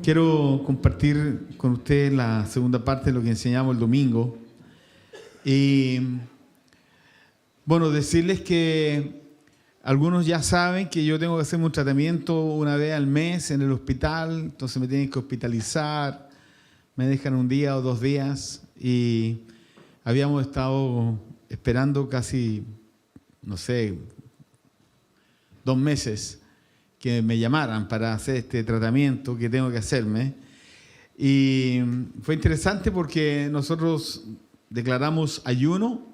Quiero compartir con ustedes la segunda parte de lo que enseñamos el domingo. Y bueno, decirles que algunos ya saben que yo tengo que hacerme un tratamiento una vez al mes en el hospital, entonces me tienen que hospitalizar, me dejan un día o 2 días y habíamos estado esperando casi, no sé, 2 meses que me llamaran para hacer este tratamiento que tengo que hacerme. Y fue interesante porque nosotros declaramos ayuno,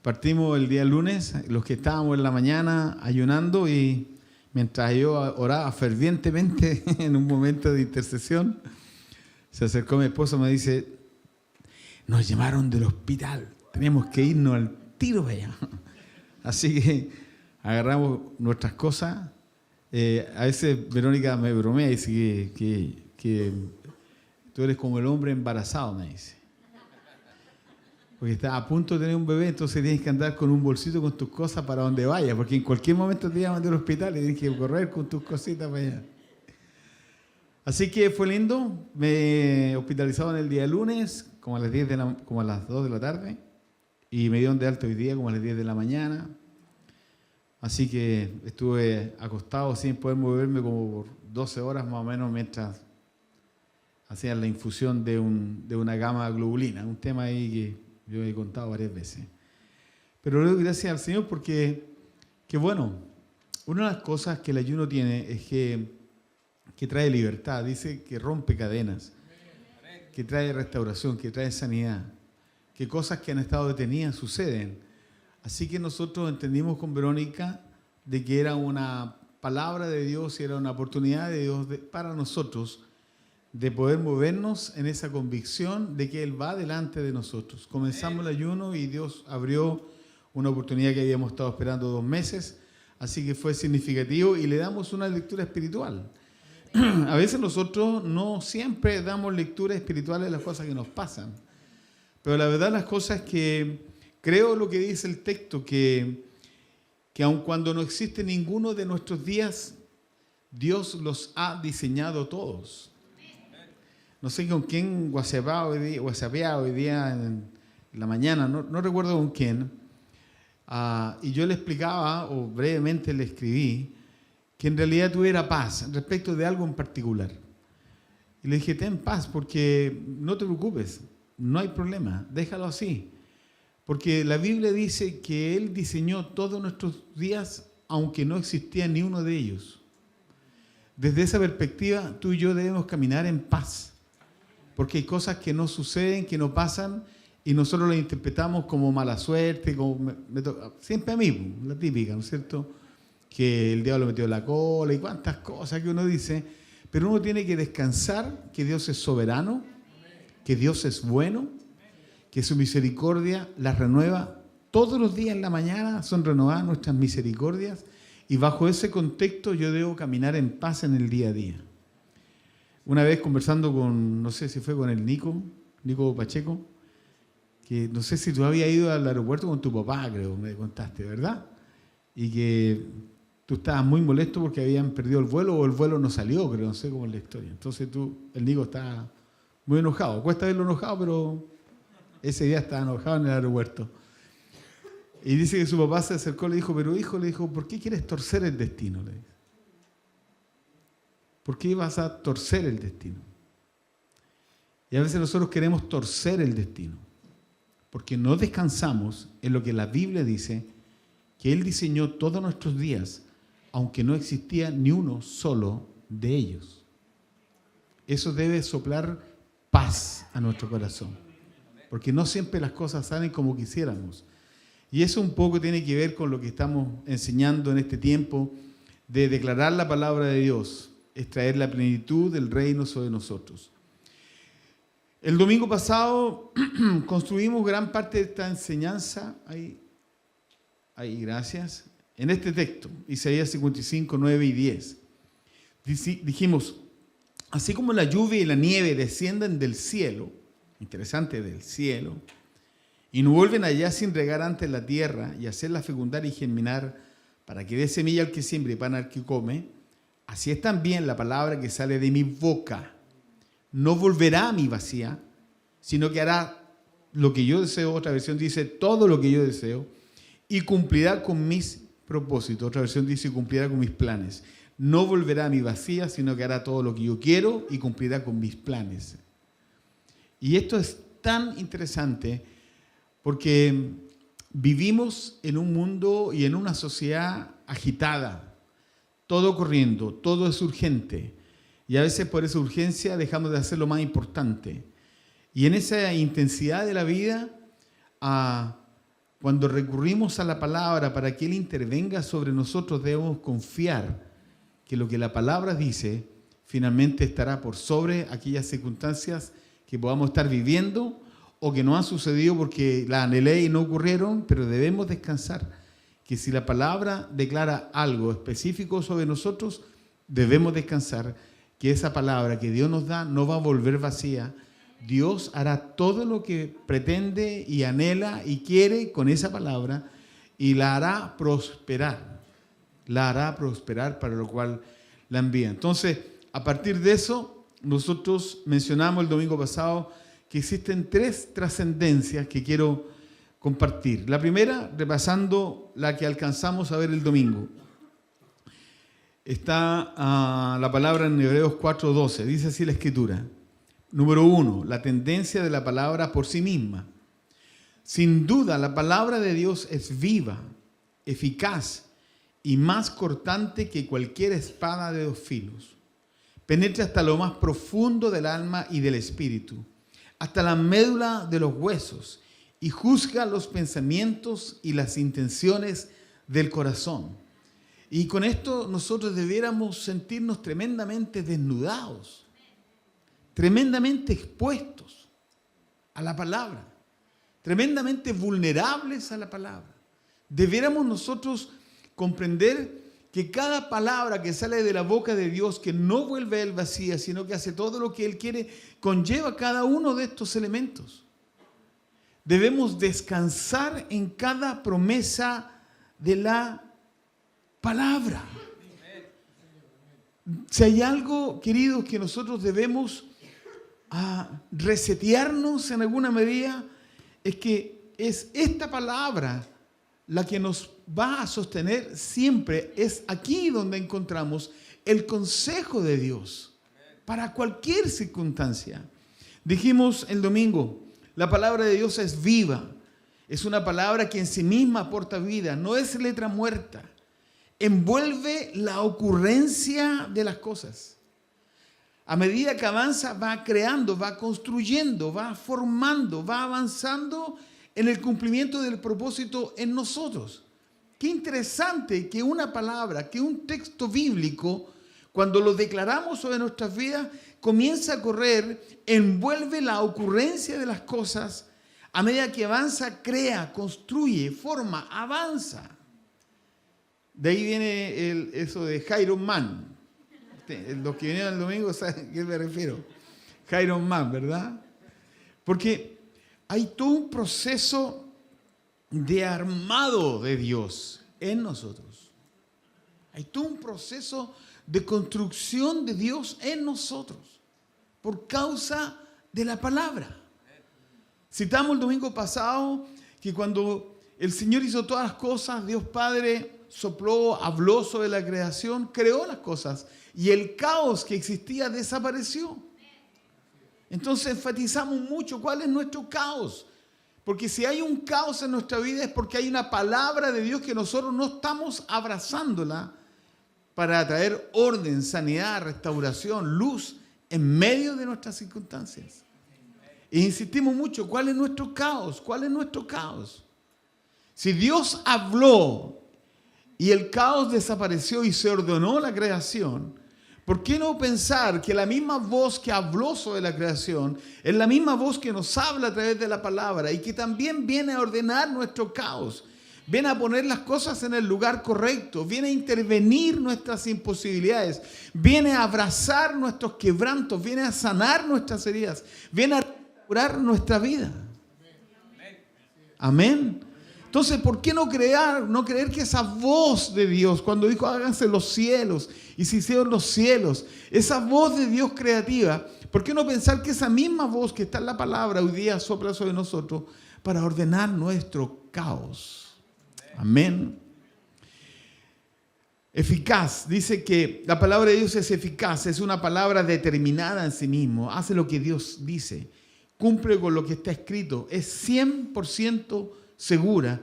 partimos el día lunes, los que estábamos en la mañana ayunando, y mientras yo oraba fervientemente en un momento de intercesión, se acercó mi esposo y me dice: nos llamaron del hospital, tenemos que irnos al tiro para allá. Así que agarramos nuestras cosas. A veces Verónica me bromea y dice que tú eres como el hombre embarazado, me dice. Porque estás a punto de tener un bebé, entonces tienes que andar con un bolsito con tus cosas para donde vayas, porque en cualquier momento te llaman del hospital y tienes que correr con tus cositas para allá. Así que fue lindo, me hospitalizaron el día lunes, como a las 2 de la tarde, y me dieron de alta hoy día como a las 10 de la mañana. Así que estuve acostado sin poder moverme como por 12 horas más o menos mientras hacían la infusión de una gama globulina, un tema ahí que yo he contado varias veces. Pero le doy gracias al Señor porque, que bueno, una de las cosas que el ayuno tiene es que trae libertad, dice que rompe cadenas, que trae restauración, que trae sanidad, que cosas que han estado detenidas suceden. Así que nosotros entendimos con Verónica de que era una palabra de Dios y era una oportunidad de Dios para nosotros de poder movernos en esa convicción de que Él va delante de nosotros. Comenzamos el ayuno y Dios abrió una oportunidad que habíamos estado esperando 2 meses, así que fue significativo y le damos una lectura espiritual. A veces nosotros no siempre damos lectura espiritual de las cosas que nos pasan, pero la verdad las cosas que creo lo que dice el texto, que aun cuando no existe ninguno de nuestros días, Dios los ha diseñado todos. No sé con quién whatsappeaba hoy día en la mañana, no recuerdo con quién, y yo le explicaba, o brevemente le escribí, que en realidad tuviera paz respecto de algo en particular. Y le dije: ten paz, porque no te preocupes, no hay problema, déjalo así. Porque la Biblia dice que Él diseñó todos nuestros días, aunque no existía ni uno de ellos. Desde esa perspectiva, tú y yo debemos caminar en paz. Porque hay cosas que no suceden, que no pasan, y nosotros las interpretamos como mala suerte, como siempre a mí, la típica, ¿no es cierto? Que el diablo metió la cola y cuántas cosas que uno dice. Pero uno tiene que descansar que Dios es soberano, que Dios es bueno, que su misericordia las renueva todos los días en la mañana, son renovadas nuestras misericordias, y bajo ese contexto yo debo caminar en paz en el día a día. Una vez conversando con, no sé si fue con el Nico Pacheco, que no sé si tú habías ido al aeropuerto con tu papá, creo, me contaste, ¿verdad? Y que tú estabas muy molesto porque habían perdido el vuelo o el vuelo no salió, creo, no sé cómo es la historia. Entonces el Nico está muy enojado, cuesta verlo enojado, pero ese día estaba enojado en el aeropuerto. Y dice que su papá se acercó y le dijo: pero hijo, le dijo, ¿por qué quieres torcer el destino? Le dice. ¿Por qué vas a torcer el destino? Y a veces nosotros queremos torcer el destino, porque no descansamos en lo que la Biblia dice, que Él diseñó todos nuestros días, aunque no existía ni uno solo de ellos. Eso debe soplar paz a nuestro corazón, porque no siempre las cosas salen como quisiéramos. Y eso un poco tiene que ver con lo que estamos enseñando en este tiempo de declarar la palabra de Dios, es traer la plenitud del reino sobre nosotros. El domingo pasado construimos gran parte de esta enseñanza, ahí gracias, en este texto, Isaías 55, 9 y 10. Dijimos: así como la lluvia y la nieve descienden del cielo, interesante, del cielo, y no vuelven allá sin regar antes la tierra y hacerla fecundar y germinar para que dé semilla al que siembra y pan al que come, así es también la palabra que sale de mi boca. no volverá a mí vacía, sino que hará lo que yo deseo. Otra versión dice todo lo que yo deseo y cumplirá con mis propósitos. Otra versión dice cumplirá con mis planes. No volverá a mí vacía, sino que hará todo lo que yo quiero y cumplirá con mis planes. Y esto es tan interesante porque vivimos en un mundo y en una sociedad agitada, todo corriendo, todo es urgente. Y a veces por esa urgencia dejamos de hacer lo más importante. Y en esa intensidad de la vida, cuando recurrimos a la palabra para que Él intervenga sobre nosotros, debemos confiar que lo que la palabra dice finalmente estará por sobre aquellas circunstancias que podamos estar viviendo o que no han sucedido porque la anhelé y no ocurrieron, pero debemos descansar. Que si la palabra declara algo específico sobre nosotros, debemos descansar que esa palabra que Dios nos da no va a volver vacía. Dios hará todo lo que pretende y anhela y quiere con esa palabra y la hará prosperar. La hará prosperar para lo cual la envía. Entonces, a partir de eso, nosotros mencionamos el domingo pasado que existen 3 trascendencias que quiero compartir. La primera, repasando la que alcanzamos a ver el domingo. Está la palabra en Hebreos 4:12. Dice así la Escritura. Número 1, la tendencia de la palabra por sí misma. Sin duda, la palabra de Dios es viva, eficaz y más cortante que cualquier espada de 2 filos. Penetra hasta lo más profundo del alma y del espíritu, hasta la médula de los huesos, y juzga los pensamientos y las intenciones del corazón. Y con esto nosotros debiéramos sentirnos tremendamente desnudados, tremendamente expuestos a la palabra, tremendamente vulnerables a la palabra. Debiéramos nosotros comprender que cada palabra que sale de la boca de Dios, que no vuelve a Él vacía, sino que hace todo lo que Él quiere, conlleva cada uno de estos elementos. Debemos descansar en cada promesa de la palabra. Si hay algo, queridos, que nosotros debemos resetearnos en alguna medida, es que es esta palabra la que nos va a sostener siempre. Es aquí donde encontramos el consejo de Dios para cualquier circunstancia. Dijimos el domingo, la palabra de Dios es viva, es una palabra que en sí misma aporta vida, no es letra muerta, envuelve la ocurrencia de las cosas. A medida que avanza, va creando, va construyendo, va formando, va avanzando en el cumplimiento del propósito en nosotros. Qué interesante que una palabra, que un texto bíblico, cuando lo declaramos sobre nuestras vidas, comienza a correr, envuelve la ocurrencia de las cosas, a medida que avanza, crea, construye, forma, avanza. De ahí viene eso de Iron Man. Los que vinieron el domingo saben a qué me refiero. Iron Man, ¿verdad? Porque hay todo un proceso de armado de Dios en nosotros. Hay todo un proceso de construcción de Dios en nosotros por causa de la palabra. Citamos el domingo pasado que cuando el Señor hizo todas las cosas, Dios Padre sopló, habló sobre la creación, creó las cosas y el caos que existía desapareció. Entonces enfatizamos mucho cuál es nuestro caos. Porque si hay un caos en nuestra vida es porque hay una palabra de Dios que nosotros no estamos abrazándola para traer orden, sanidad, restauración, luz en medio de nuestras circunstancias. E insistimos mucho, ¿cuál es nuestro caos? ¿Cuál es nuestro caos? Si Dios habló y el caos desapareció y se ordenó la creación, ¿por qué no pensar que la misma voz que habló sobre la creación es la misma voz que nos habla a través de la palabra y que también viene a ordenar nuestro caos? Viene a poner las cosas en el lugar correcto, viene a intervenir nuestras imposibilidades, viene a abrazar nuestros quebrantos, viene a sanar nuestras heridas, viene a restaurar nuestra vida. Amén. Entonces, ¿por qué no creer que esa voz de Dios, cuando dijo háganse los cielos y se hicieron los cielos, esa voz de Dios creativa, ¿por qué no pensar que esa misma voz que está en la palabra hoy día sopla sobre nosotros para ordenar nuestro caos? Amén. Eficaz, dice que la palabra de Dios es eficaz, es una palabra determinada en sí mismo, hace lo que Dios dice, cumple con lo que está escrito, es 100% segura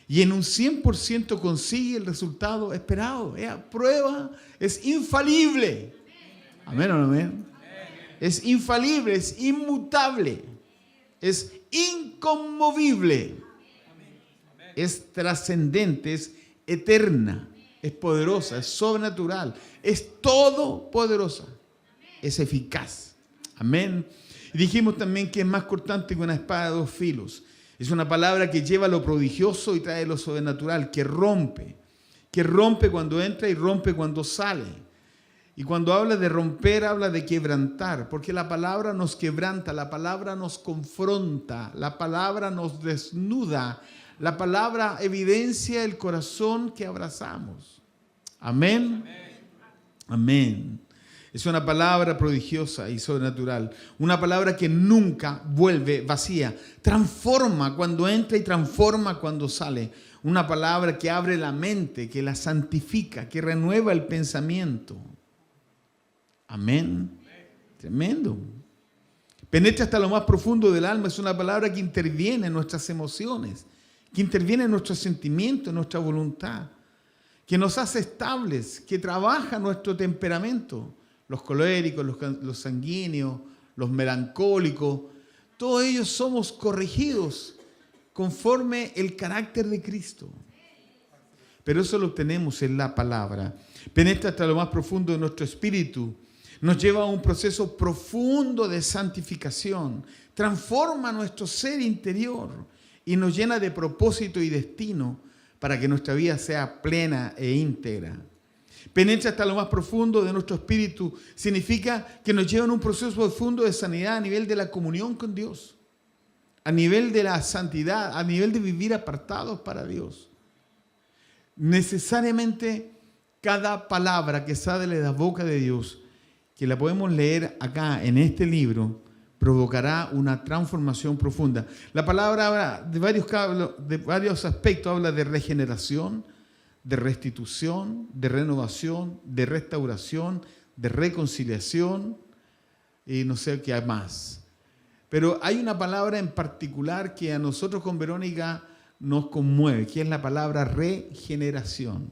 y en un 100% consigue el resultado esperado. Prueba, es infalible. Amén o no amén. Es infalible, es inmutable, es inconmovible, es trascendente, es eterna, es poderosa, es sobrenatural, es todopoderosa, es eficaz. Amén. Y dijimos también que es más cortante que una espada de dos filos. Es una palabra que lleva lo prodigioso y trae lo sobrenatural, que rompe cuando entra y rompe cuando sale. Y cuando habla de romper, habla de quebrantar, porque la palabra nos quebranta, la palabra nos confronta, la palabra nos desnuda, la palabra evidencia el corazón que abrazamos. Amén. Amén. Es una palabra prodigiosa y sobrenatural. Una palabra que nunca vuelve vacía. Transforma cuando entra y transforma cuando sale. Una palabra que abre la mente, que la santifica, que renueva el pensamiento. Amén. Tremendo. Penetra hasta lo más profundo del alma. Es una palabra que interviene en nuestras emociones, que interviene en nuestros sentimientos, en nuestra voluntad, que nos hace estables, que trabaja nuestro temperamento. Los coléricos, los sanguíneos, los melancólicos, todos ellos somos corregidos conforme el carácter de Cristo. Pero eso lo obtenemos en la palabra. Penetra hasta lo más profundo de nuestro espíritu. Nos lleva a un proceso profundo de santificación. Transforma nuestro ser interior y nos llena de propósito y destino para que nuestra vida sea plena e íntegra. Penetra hasta lo más profundo de nuestro espíritu significa que nos lleva en un proceso profundo de sanidad a nivel de la comunión con Dios, a nivel de la santidad, a nivel de vivir apartados para Dios. Necesariamente cada palabra que sale de la boca de Dios, que la podemos leer acá en este libro, provocará una transformación profunda. La palabra habla de varios aspectos, habla de regeneración, de restitución, de renovación, de restauración, de reconciliación y no sé qué más. Pero hay una palabra en particular que a nosotros con Verónica nos conmueve, que es la palabra regeneración.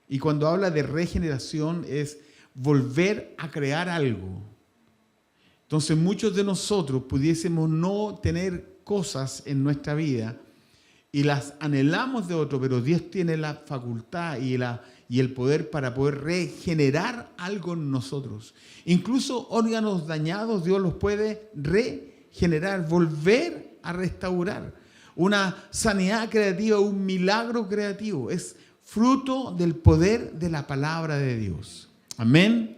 Y cuando habla de regeneración es volver a crear algo. Entonces muchos de nosotros pudiésemos no tener cosas en nuestra vida y las anhelamos de otro, pero Dios tiene la facultad y el poder para poder regenerar algo en nosotros. Incluso órganos dañados Dios los puede regenerar, volver a restaurar. Una sanidad creativa, un milagro creativo, es fruto del poder de la palabra de Dios. Amén.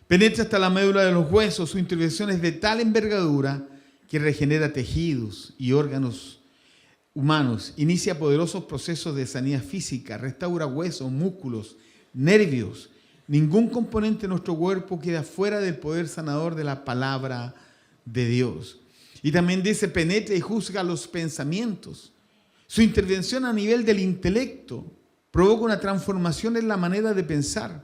Penetra hasta la médula de los huesos, su intervención es de tal envergadura que regenera tejidos y órganos humanos, inicia poderosos procesos de sanidad física, restaura huesos, músculos, nervios. Ningún componente de nuestro cuerpo queda fuera del poder sanador de la palabra de Dios. Y también dice, penetra y juzga los pensamientos. Su intervención a nivel del intelecto provoca una transformación en la manera de pensar,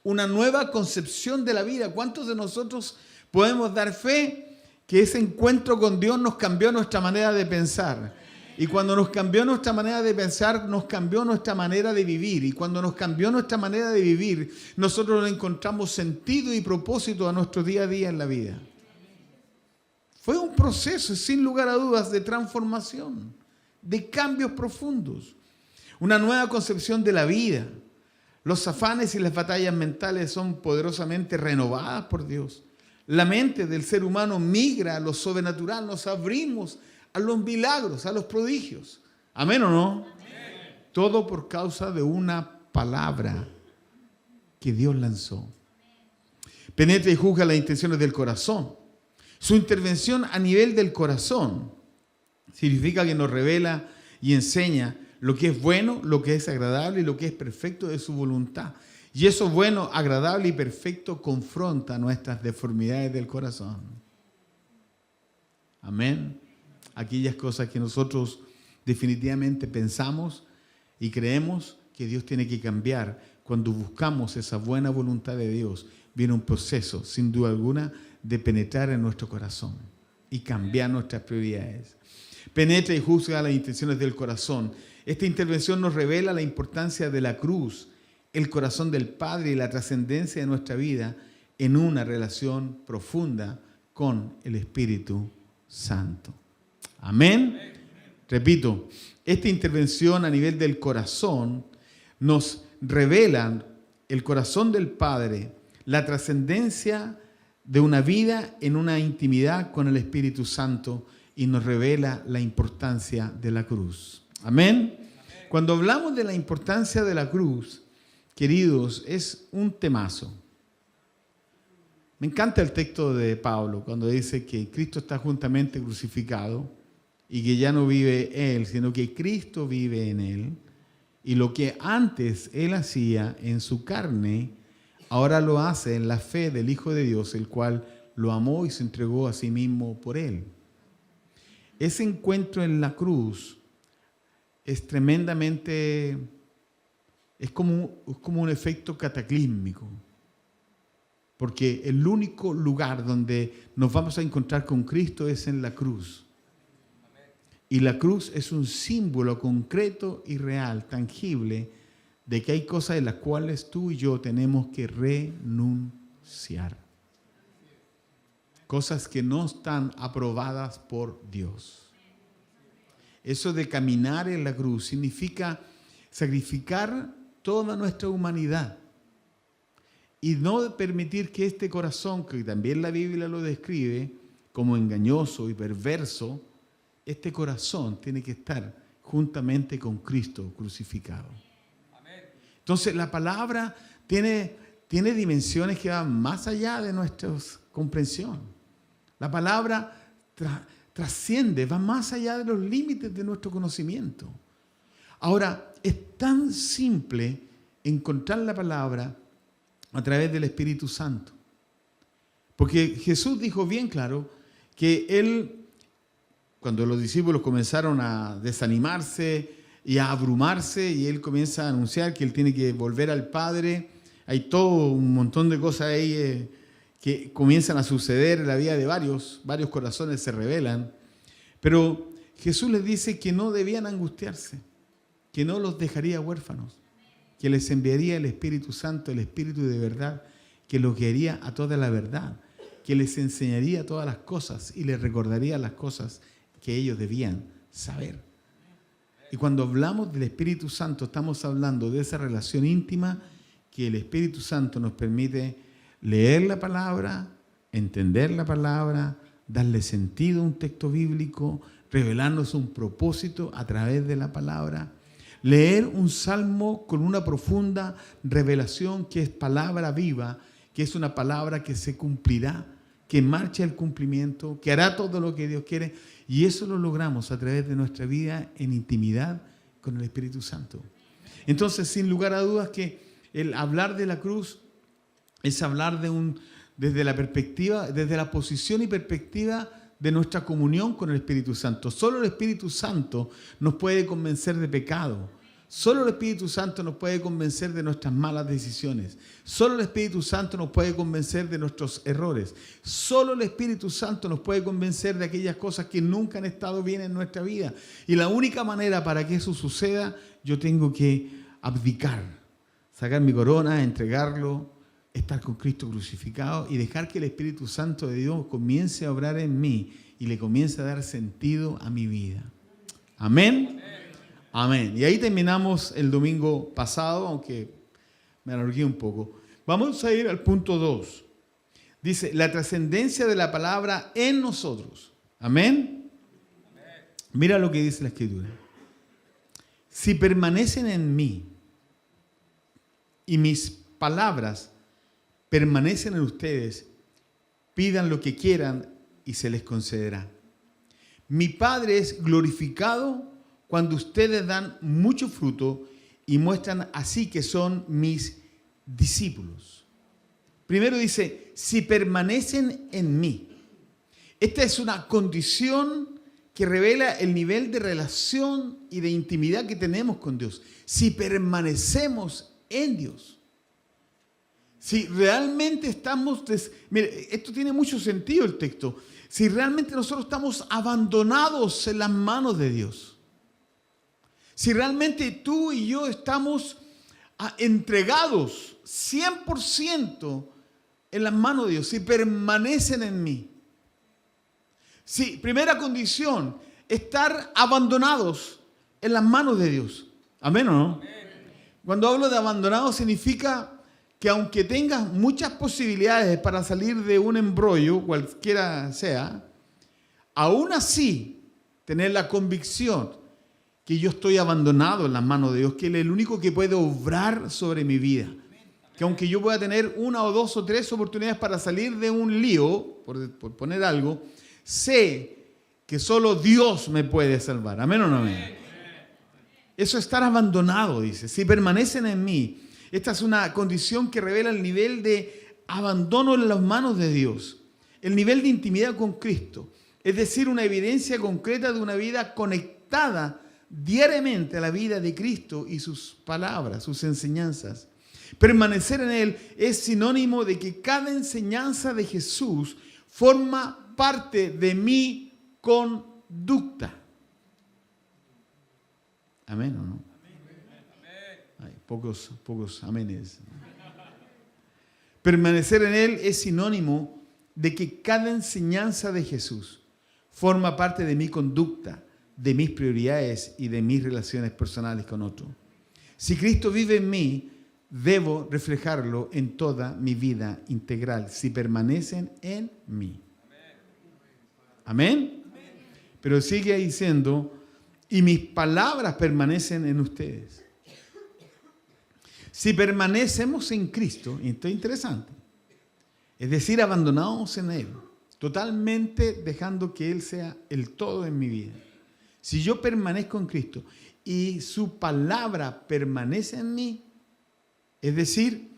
una nueva concepción de la vida. ¿Cuántos de nosotros podemos dar fe que ese encuentro con Dios nos cambió nuestra manera de pensar? Y cuando nos cambió nuestra manera de pensar, nos cambió nuestra manera de vivir. Y cuando nos cambió nuestra manera de vivir, nosotros le encontramos sentido y propósito a nuestro día a día en la vida. Fue un proceso, sin lugar a dudas, de transformación, de cambios profundos. Una nueva concepción de la vida. Los afanes y las batallas mentales son poderosamente renovadas por Dios. La mente del ser humano migra a lo sobrenatural, nos abrimos a los milagros, a los prodigios. ¿Amén o no? Amén. Todo por causa de una palabra que Dios lanzó. Penetra y juzga las intenciones del corazón. Su intervención a nivel del corazón Significa que nos revela y enseña lo que es bueno, lo que es agradable y lo que es perfecto de su voluntad. Y eso bueno, agradable y perfecto confronta nuestras deformidades del corazón. Amén. Aquellas cosas que nosotros definitivamente pensamos y creemos que Dios tiene que cambiar. Cuando buscamos esa buena voluntad de Dios, viene un proceso, sin duda alguna, de penetrar en nuestro corazón y cambiar nuestras prioridades. Penetra y juzga las intenciones del corazón. Esta intervención nos revela la importancia de la cruz, el corazón del Padre y la trascendencia de nuestra vida en una relación profunda con el Espíritu Santo. Amén. Repito, esta intervención a nivel del corazón nos revela el corazón del Padre, la trascendencia de una vida en una intimidad con el Espíritu Santo y nos revela la importancia de la cruz. Amén. Cuando hablamos de la importancia de la cruz, queridos, es un temazo. Me encanta el texto de Pablo cuando dice que Cristo está juntamente crucificado y que ya no vive Él, sino que Cristo vive en Él. Y lo que antes Él hacía en su carne, ahora lo hace en la fe del Hijo de Dios, el cual lo amó y se entregó a sí mismo por Él. Ese encuentro en la cruz es tremendamente, es como un efecto cataclísmico. Porque el único lugar donde nos vamos a encontrar con Cristo es en la cruz. Y la cruz es un símbolo concreto y real, tangible, de que hay cosas en las cuales tú y yo tenemos que renunciar. Cosas que no están aprobadas por Dios. Eso de caminar en la cruz significa sacrificar toda nuestra humanidad y no permitir que este corazón, que también la Biblia lo describe como engañoso y perverso, este corazón tiene que estar juntamente con Cristo crucificado. Entonces la palabra tiene dimensiones que van más allá de nuestra comprensión. La palabra trasciende, va más allá de los límites de nuestro conocimiento. Ahora, es tan simple encontrar la palabra a través del Espíritu Santo. Porque Jesús dijo bien claro que Él, cuando los discípulos comenzaron a desanimarse y a abrumarse, y Él comienza a anunciar que Él tiene que volver al Padre, hay todo un montón de cosas ahí que comienzan a suceder en la vida de varios corazones se rebelan. Pero Jesús les dice que no debían angustiarse, que no los dejaría huérfanos, que les enviaría el Espíritu Santo, el Espíritu de verdad, que los guiaría a toda la verdad, que les enseñaría todas las cosas y les recordaría las cosas que ellos debían saber. Y cuando hablamos del Espíritu Santo, estamos hablando de esa relación íntima que el Espíritu Santo nos permite leer la palabra, entender la palabra, darle sentido a un texto bíblico, revelarnos un propósito a través de la palabra, leer un salmo con una profunda revelación que es palabra viva, que es una palabra que se cumplirá, que marcha el cumplimiento, que hará todo lo que Dios quiere. Y eso lo logramos a través de nuestra vida en intimidad con el Espíritu Santo. Entonces, sin lugar a dudas que el hablar de la cruz es hablar desde la posición y perspectiva de nuestra comunión con el Espíritu Santo. Solo el Espíritu Santo nos puede convencer de pecado. Solo el Espíritu Santo nos puede convencer de nuestras malas decisiones. Solo el Espíritu Santo nos puede convencer de nuestros errores. Solo el Espíritu Santo nos puede convencer de aquellas cosas que nunca han estado bien en nuestra vida. Y la única manera para que eso suceda, yo tengo que abdicar, sacar mi corona, entregarlo, estar con Cristo crucificado y dejar que el Espíritu Santo de Dios comience a obrar en mí y le comience a dar sentido a mi vida. Amén. Amén. Y ahí terminamos el domingo pasado, aunque me alargué un poco. Vamos a ir al punto 2. Dice, la trascendencia de la palabra en nosotros. Amén. Mira lo que dice la Escritura. Si permanecen en mí y mis palabras permanecen en ustedes, pidan lo que quieran y se les concederá. Mi Padre es glorificado cuando ustedes dan mucho fruto y muestran así que son mis discípulos. Primero dice, si permanecen en mí. Esta es una condición que revela el nivel de relación y de intimidad que tenemos con Dios. Si permanecemos en Dios. Si realmente estamos... Mire, esto tiene mucho sentido el texto. Si realmente nosotros estamos abandonados en las manos de Dios. Si realmente tú y yo estamos entregados 100% en las manos de Dios. Si permanecen en mí. Sí, primera condición, estar abandonados en las manos de Dios. ¿Amén o no? Cuando hablo de abandonados significa que aunque tengas muchas posibilidades para salir de un embrollo, cualquiera sea, aún así tener la convicción que yo estoy abandonado en las manos de Dios, que Él es el único que puede obrar sobre mi vida. Que aunque yo pueda tener una o dos o tres oportunidades para salir de un lío, por poner algo, sé que solo Dios me puede salvar. ¿Amén o no amén? Eso es estar abandonado, dice. Si permanecen en mí. Esta es una condición que revela el nivel de abandono en las manos de Dios. El nivel de intimidad con Cristo. Es decir, una evidencia concreta de una vida conectada diariamente a la vida de Cristo y sus palabras, sus enseñanzas. Permanecer en Él es sinónimo de que cada enseñanza de Jesús forma parte de mi conducta. ¿Amén o no? Hay pocos amenes. Permanecer en Él es sinónimo de que cada enseñanza de Jesús forma parte de mi conducta, de mis prioridades y de mis relaciones personales con otros. Si Cristo vive en mí, debo reflejarlo en toda mi vida integral, si permanecen en mí. ¿Amén? Pero sigue diciendo, y mis palabras permanecen en ustedes. Si permanecemos en Cristo, y esto es interesante, es decir, abandonados en Él, totalmente dejando que Él sea el todo en mi vida. Si yo permanezco en Cristo y su palabra permanece en mí, es decir,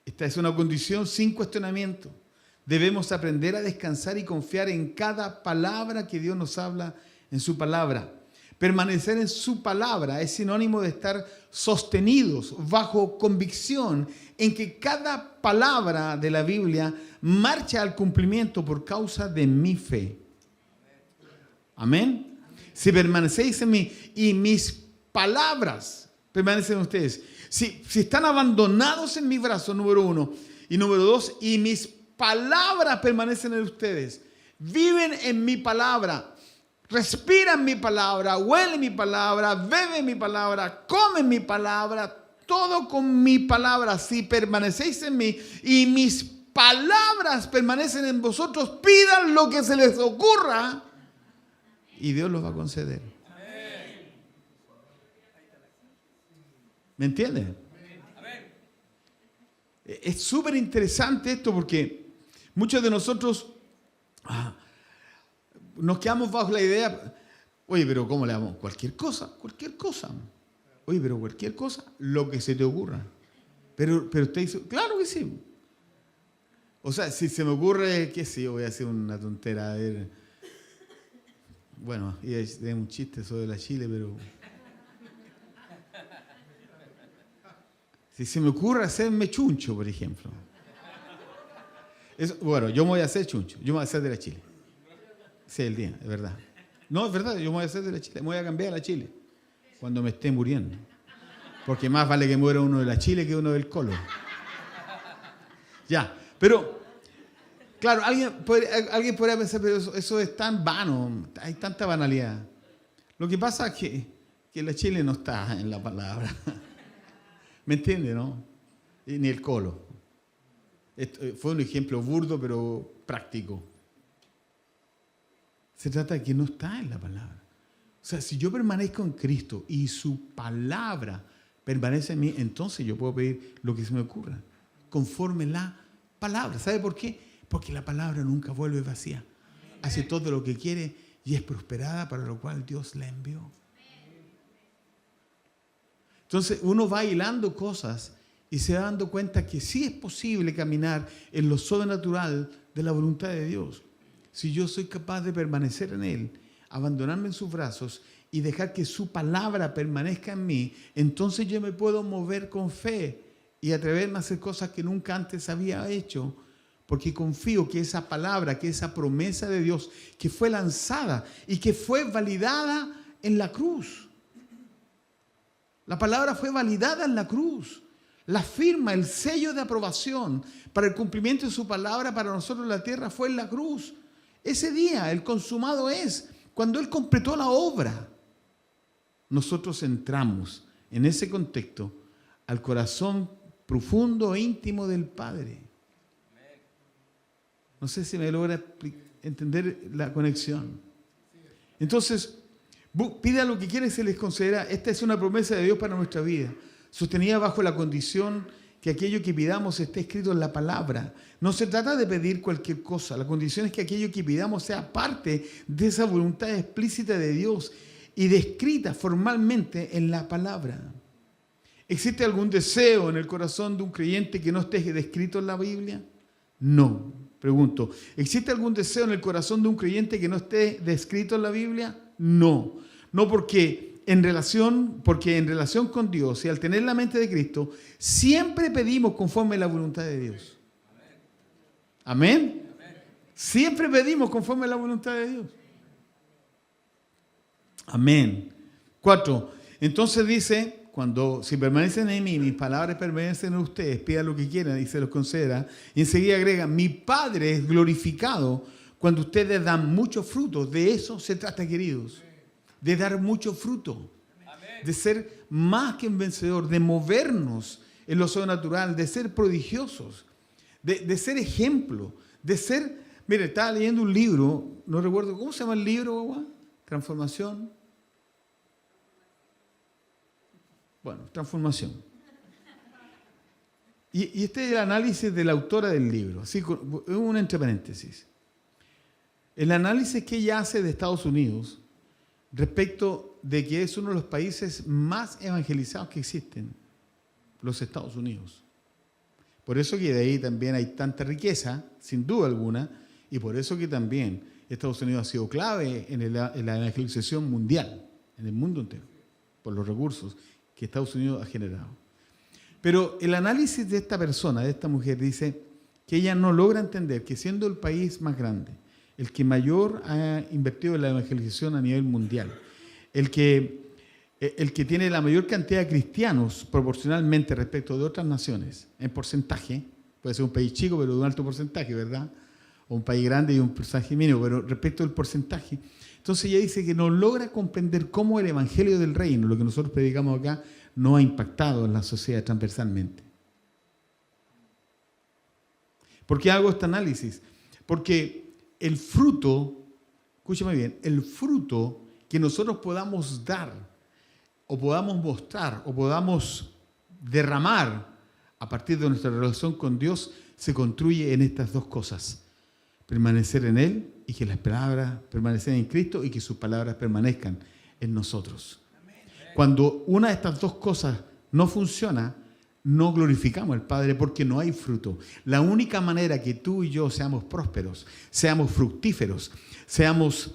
esta es una condición sin cuestionamiento. Debemos aprender a descansar y confiar en cada palabra que Dios nos habla en su palabra. Permanecer en su palabra es sinónimo de estar sostenidos bajo convicción en que cada palabra de la Biblia marcha al cumplimiento por causa de mi fe. Amén. Si permanecéis en mí y mis palabras permanecen en ustedes. Si están abandonados en mi brazo, número uno. Y número dos, y mis palabras permanecen en ustedes. Viven en mi palabra. Respiran mi palabra, huelen mi palabra, beben mi palabra, comen mi palabra, todo con mi palabra. Si permanecéis en mí y mis palabras permanecen en vosotros, pidan lo que se les ocurra y Dios los va a conceder. ¿Me entienden? Es súper interesante esto porque muchos de nosotros nos quedamos bajo la idea, oye, pero ¿cómo le damos? Cualquier cosa. Oye, pero cualquier cosa, lo que se te ocurra. Pero usted dice, claro que sí. O sea, si se me ocurre, qué sé yo, voy a hacer una tontera. A ver. Bueno, es un chiste sobre la chile, pero... Si se me ocurre hacerme chuncho, por ejemplo. Bueno, yo me voy a hacer chuncho, yo me voy a hacer de la chile. Sí, el día, es verdad. No, es verdad, yo me voy a hacer de la chile, me voy a cambiar a la chile cuando me esté muriendo. Porque más vale que muera uno de la chile que uno del colo. Ya, pero, claro, alguien podría pensar, pero eso es tan vano, hay tanta banalidad. Lo que pasa es que la chile no está en la palabra. ¿Me entiende, no? Ni el colo. Fue un ejemplo burdo, pero práctico. Se trata de que no está en la palabra. O sea, si yo permanezco en Cristo y su palabra permanece en mí, entonces yo puedo pedir lo que se me ocurra, conforme la palabra. ¿Sabe por qué? Porque la palabra nunca vuelve vacía. Hace todo lo que quiere y es prosperada para lo cual Dios la envió. Entonces uno va hilando cosas y se va dando cuenta que sí es posible caminar en lo sobrenatural de la voluntad de Dios. Si yo soy capaz de permanecer en Él, abandonarme en sus brazos y dejar que su palabra permanezca en mí, entonces yo me puedo mover con fe y atreverme a hacer cosas que nunca antes había hecho, porque confío que esa palabra, que esa promesa de Dios, que fue lanzada y que fue validada en la cruz. La palabra fue validada en la cruz. La firma, el sello de aprobación para el cumplimiento de su palabra para nosotros en la tierra fue en la cruz. Ese día, el consumado es, cuando Él completó la obra, nosotros entramos en ese contexto al corazón profundo e íntimo del Padre. No sé si me logra entender la conexión. Entonces, pida lo que quiera y se les concederá. Esta es una promesa de Dios para nuestra vida, sostenida bajo la condición que aquello que pidamos esté escrito en la palabra. No se trata de pedir cualquier cosa. La condición es que aquello que pidamos sea parte de esa voluntad explícita de Dios y descrita formalmente en la palabra. ¿Existe algún deseo en el corazón de un creyente que no esté descrito en la Biblia? No. Pregunto, ¿existe algún deseo en el corazón de un creyente que no esté descrito en la Biblia? No. No porque en relación con Dios y al tener la mente de Cristo, siempre pedimos conforme a la voluntad de Dios. ¿Amén? Siempre pedimos conforme a la voluntad de Dios. Amén. 4. Entonces dice, si permanecen en mí, mis palabras permanecen en ustedes, pidan lo que quieran y se los concederá. Y enseguida agrega, mi Padre es glorificado cuando ustedes dan mucho fruto. De eso se trata, queridos. De dar mucho fruto. De ser más que un vencedor, de movernos en lo sobrenatural, de ser prodigiosos, de ser ejemplo, de ser... Mire, estaba leyendo un libro, no recuerdo, ¿cómo se llama el libro, Guagua? Transformación. Bueno, transformación. Y este es el análisis de la autora del libro, así, un entre paréntesis. El análisis que ella hace de Estados Unidos respecto de que es uno de los países más evangelizados que existen, los Estados Unidos. Por eso que de ahí también hay tanta riqueza, sin duda alguna, y por eso que también Estados Unidos ha sido clave en la evangelización mundial, en el mundo entero, por los recursos que Estados Unidos ha generado. Pero el análisis de esta persona, de esta mujer, dice que ella no logra entender que siendo el país más grande, el que mayor ha invertido en la evangelización a nivel mundial, el que tiene la mayor cantidad de cristianos proporcionalmente respecto de otras naciones, en porcentaje, puede ser un país chico pero de un alto porcentaje, ¿verdad? O un país grande y un porcentaje mínimo, pero respecto al porcentaje. Entonces ella dice que no logra comprender cómo el evangelio del reino, lo que nosotros predicamos acá, no ha impactado en la sociedad transversalmente. ¿Por qué hago este análisis? Porque el fruto, escúchame bien, el fruto que nosotros podamos dar, o podamos mostrar, o podamos derramar a partir de nuestra relación con Dios, se construye en estas dos cosas. Permanecer en Él y que las palabras permanezcan en Cristo y que sus palabras permanezcan en nosotros. Cuando una de estas dos cosas no funciona, no glorificamos al Padre porque no hay fruto. La única manera que tú y yo seamos prósperos, seamos fructíferos, seamos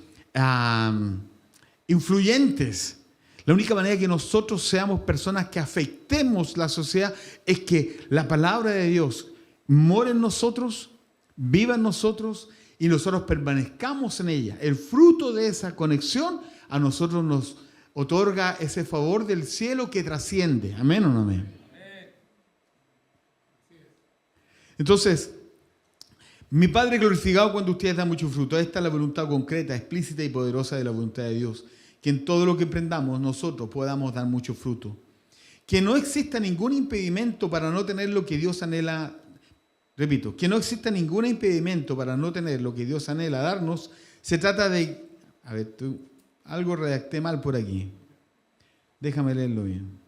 influyentes, la única manera que nosotros seamos personas que afectemos la sociedad es que la palabra de Dios more en nosotros, viva en nosotros y nosotros permanezcamos en ella. El fruto de esa conexión a nosotros nos otorga ese favor del cielo que trasciende. ¿Amén o no amén? Entonces, mi Padre glorificado cuando ustedes dan mucho fruto. Esta es la voluntad concreta, explícita y poderosa de la voluntad de Dios. Que en todo lo que emprendamos nosotros podamos dar mucho fruto. Que no exista ningún impedimento para no tener lo que Dios anhela. Repito, que no exista ningún impedimento para no tener lo que Dios anhela darnos. Se trata de... A ver, algo redacté mal por aquí. Déjame leerlo bien.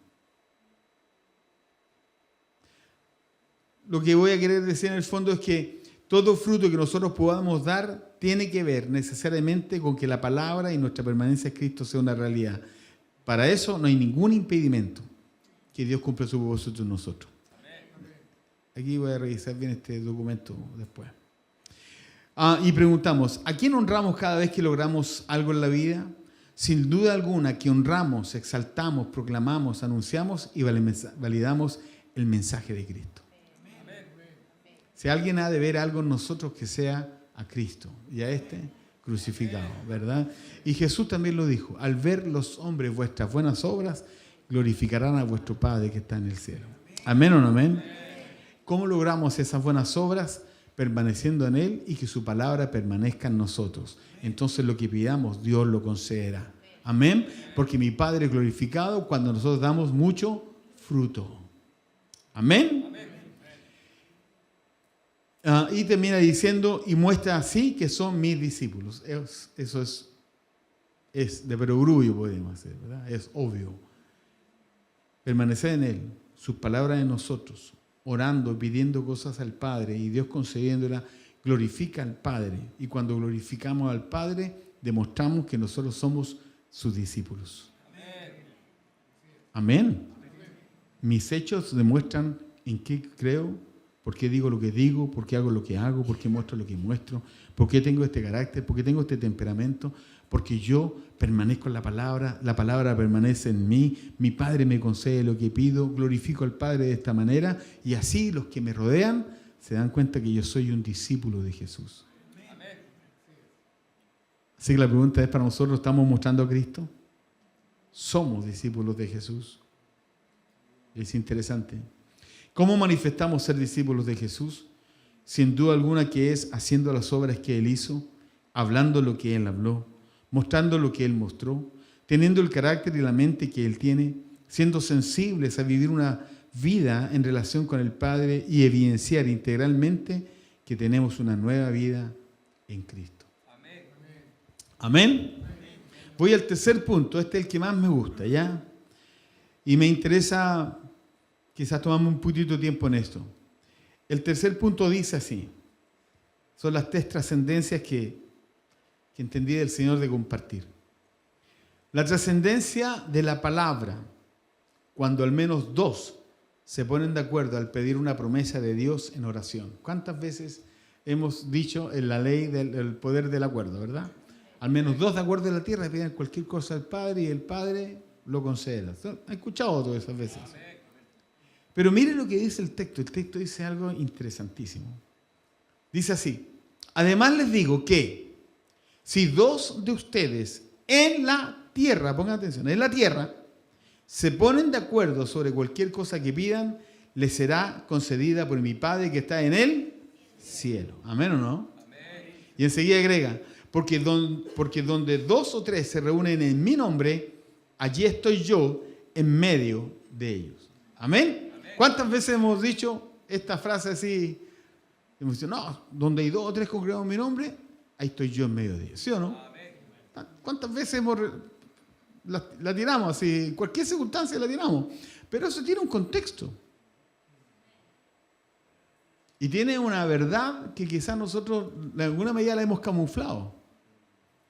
Lo que voy a querer decir en el fondo es que todo fruto que nosotros podamos dar tiene que ver necesariamente con que la palabra y nuestra permanencia en Cristo sea una realidad. Para eso no hay ningún impedimento que Dios cumpla su propósito en nosotros. Aquí voy a revisar bien este documento después. Y preguntamos, ¿a quién honramos cada vez que logramos algo en la vida? Sin duda alguna que honramos, exaltamos, proclamamos, anunciamos y validamos el mensaje de Cristo. Si alguien ha de ver algo en nosotros, que sea a Cristo y a este crucificado, ¿verdad? Y Jesús también lo dijo, al ver los hombres vuestras buenas obras, glorificarán a vuestro Padre que está en el cielo. ¿Amén o no amén? ¿Cómo logramos esas buenas obras? Permaneciendo en Él y que su palabra permanezca en nosotros. Entonces lo que pidamos, Dios lo concederá. Amén. Porque mi Padre es glorificado cuando nosotros damos mucho fruto. Amén. Y termina diciendo, y muestra así que son mis discípulos. Eso es de perogrullo, podemos hacer, ¿verdad? Es obvio. Permanecer en Él, sus palabras en nosotros, orando, pidiendo cosas al Padre y Dios concediéndolas, glorifica al Padre. Y cuando glorificamos al Padre, demostramos que nosotros somos sus discípulos. Amén. Mis hechos demuestran en qué creo, por qué digo lo que digo, por qué hago lo que hago, por qué muestro lo que muestro, por qué tengo este carácter, por qué tengo este temperamento, porque yo permanezco en la palabra permanece en mí, mi Padre me concede lo que pido, glorifico al Padre de esta manera y así los que me rodean se dan cuenta que yo soy un discípulo de Jesús. Así que la pregunta es para nosotros, ¿estamos mostrando a Cristo? ¿Somos discípulos de Jesús? Es interesante. ¿Cómo manifestamos ser discípulos de Jesús? Sin duda alguna que es haciendo las obras que Él hizo, hablando lo que Él habló, mostrando lo que Él mostró, teniendo el carácter y la mente que Él tiene, siendo sensibles a vivir una vida en relación con el Padre y evidenciar integralmente que tenemos una nueva vida en Cristo. Amén. Amén. Voy al tercer punto, este es el que más me gusta, ¿ya? Y me interesa, quizás tomamos un poquito de tiempo en esto. El tercer punto dice así, son las tres trascendencias que entendí del Señor de compartir. La trascendencia de la palabra, cuando al menos dos se ponen de acuerdo al pedir una promesa de Dios en oración. ¿Cuántas veces hemos dicho en la ley del poder del acuerdo, verdad? Al menos dos de acuerdo en la tierra piden cualquier cosa al Padre y el Padre lo concede. ¿Han escuchado todas esas veces? Pero mire lo que dice el texto. El texto dice algo interesantísimo. Dice así, además les digo que si dos de ustedes en la tierra, pongan atención, en la tierra, se ponen de acuerdo sobre cualquier cosa que pidan, les será concedida por mi Padre que está en el cielo. ¿Amén o no? Amén. Y enseguida agrega, porque donde dos o tres se reúnen en mi nombre, allí estoy yo en medio de ellos. ¿Amén? Amén. ¿Cuántas veces hemos dicho esta frase así? Hemos dicho, no, donde hay dos o tres congregados en mi nombre, ahí estoy yo en medio de ellos. ¿Sí o no? Amén. ¿Cuántas veces la tiramos así? En cualquier circunstancia la tiramos. Pero eso tiene un contexto. Y tiene una verdad que quizás nosotros de alguna medida la hemos camuflado.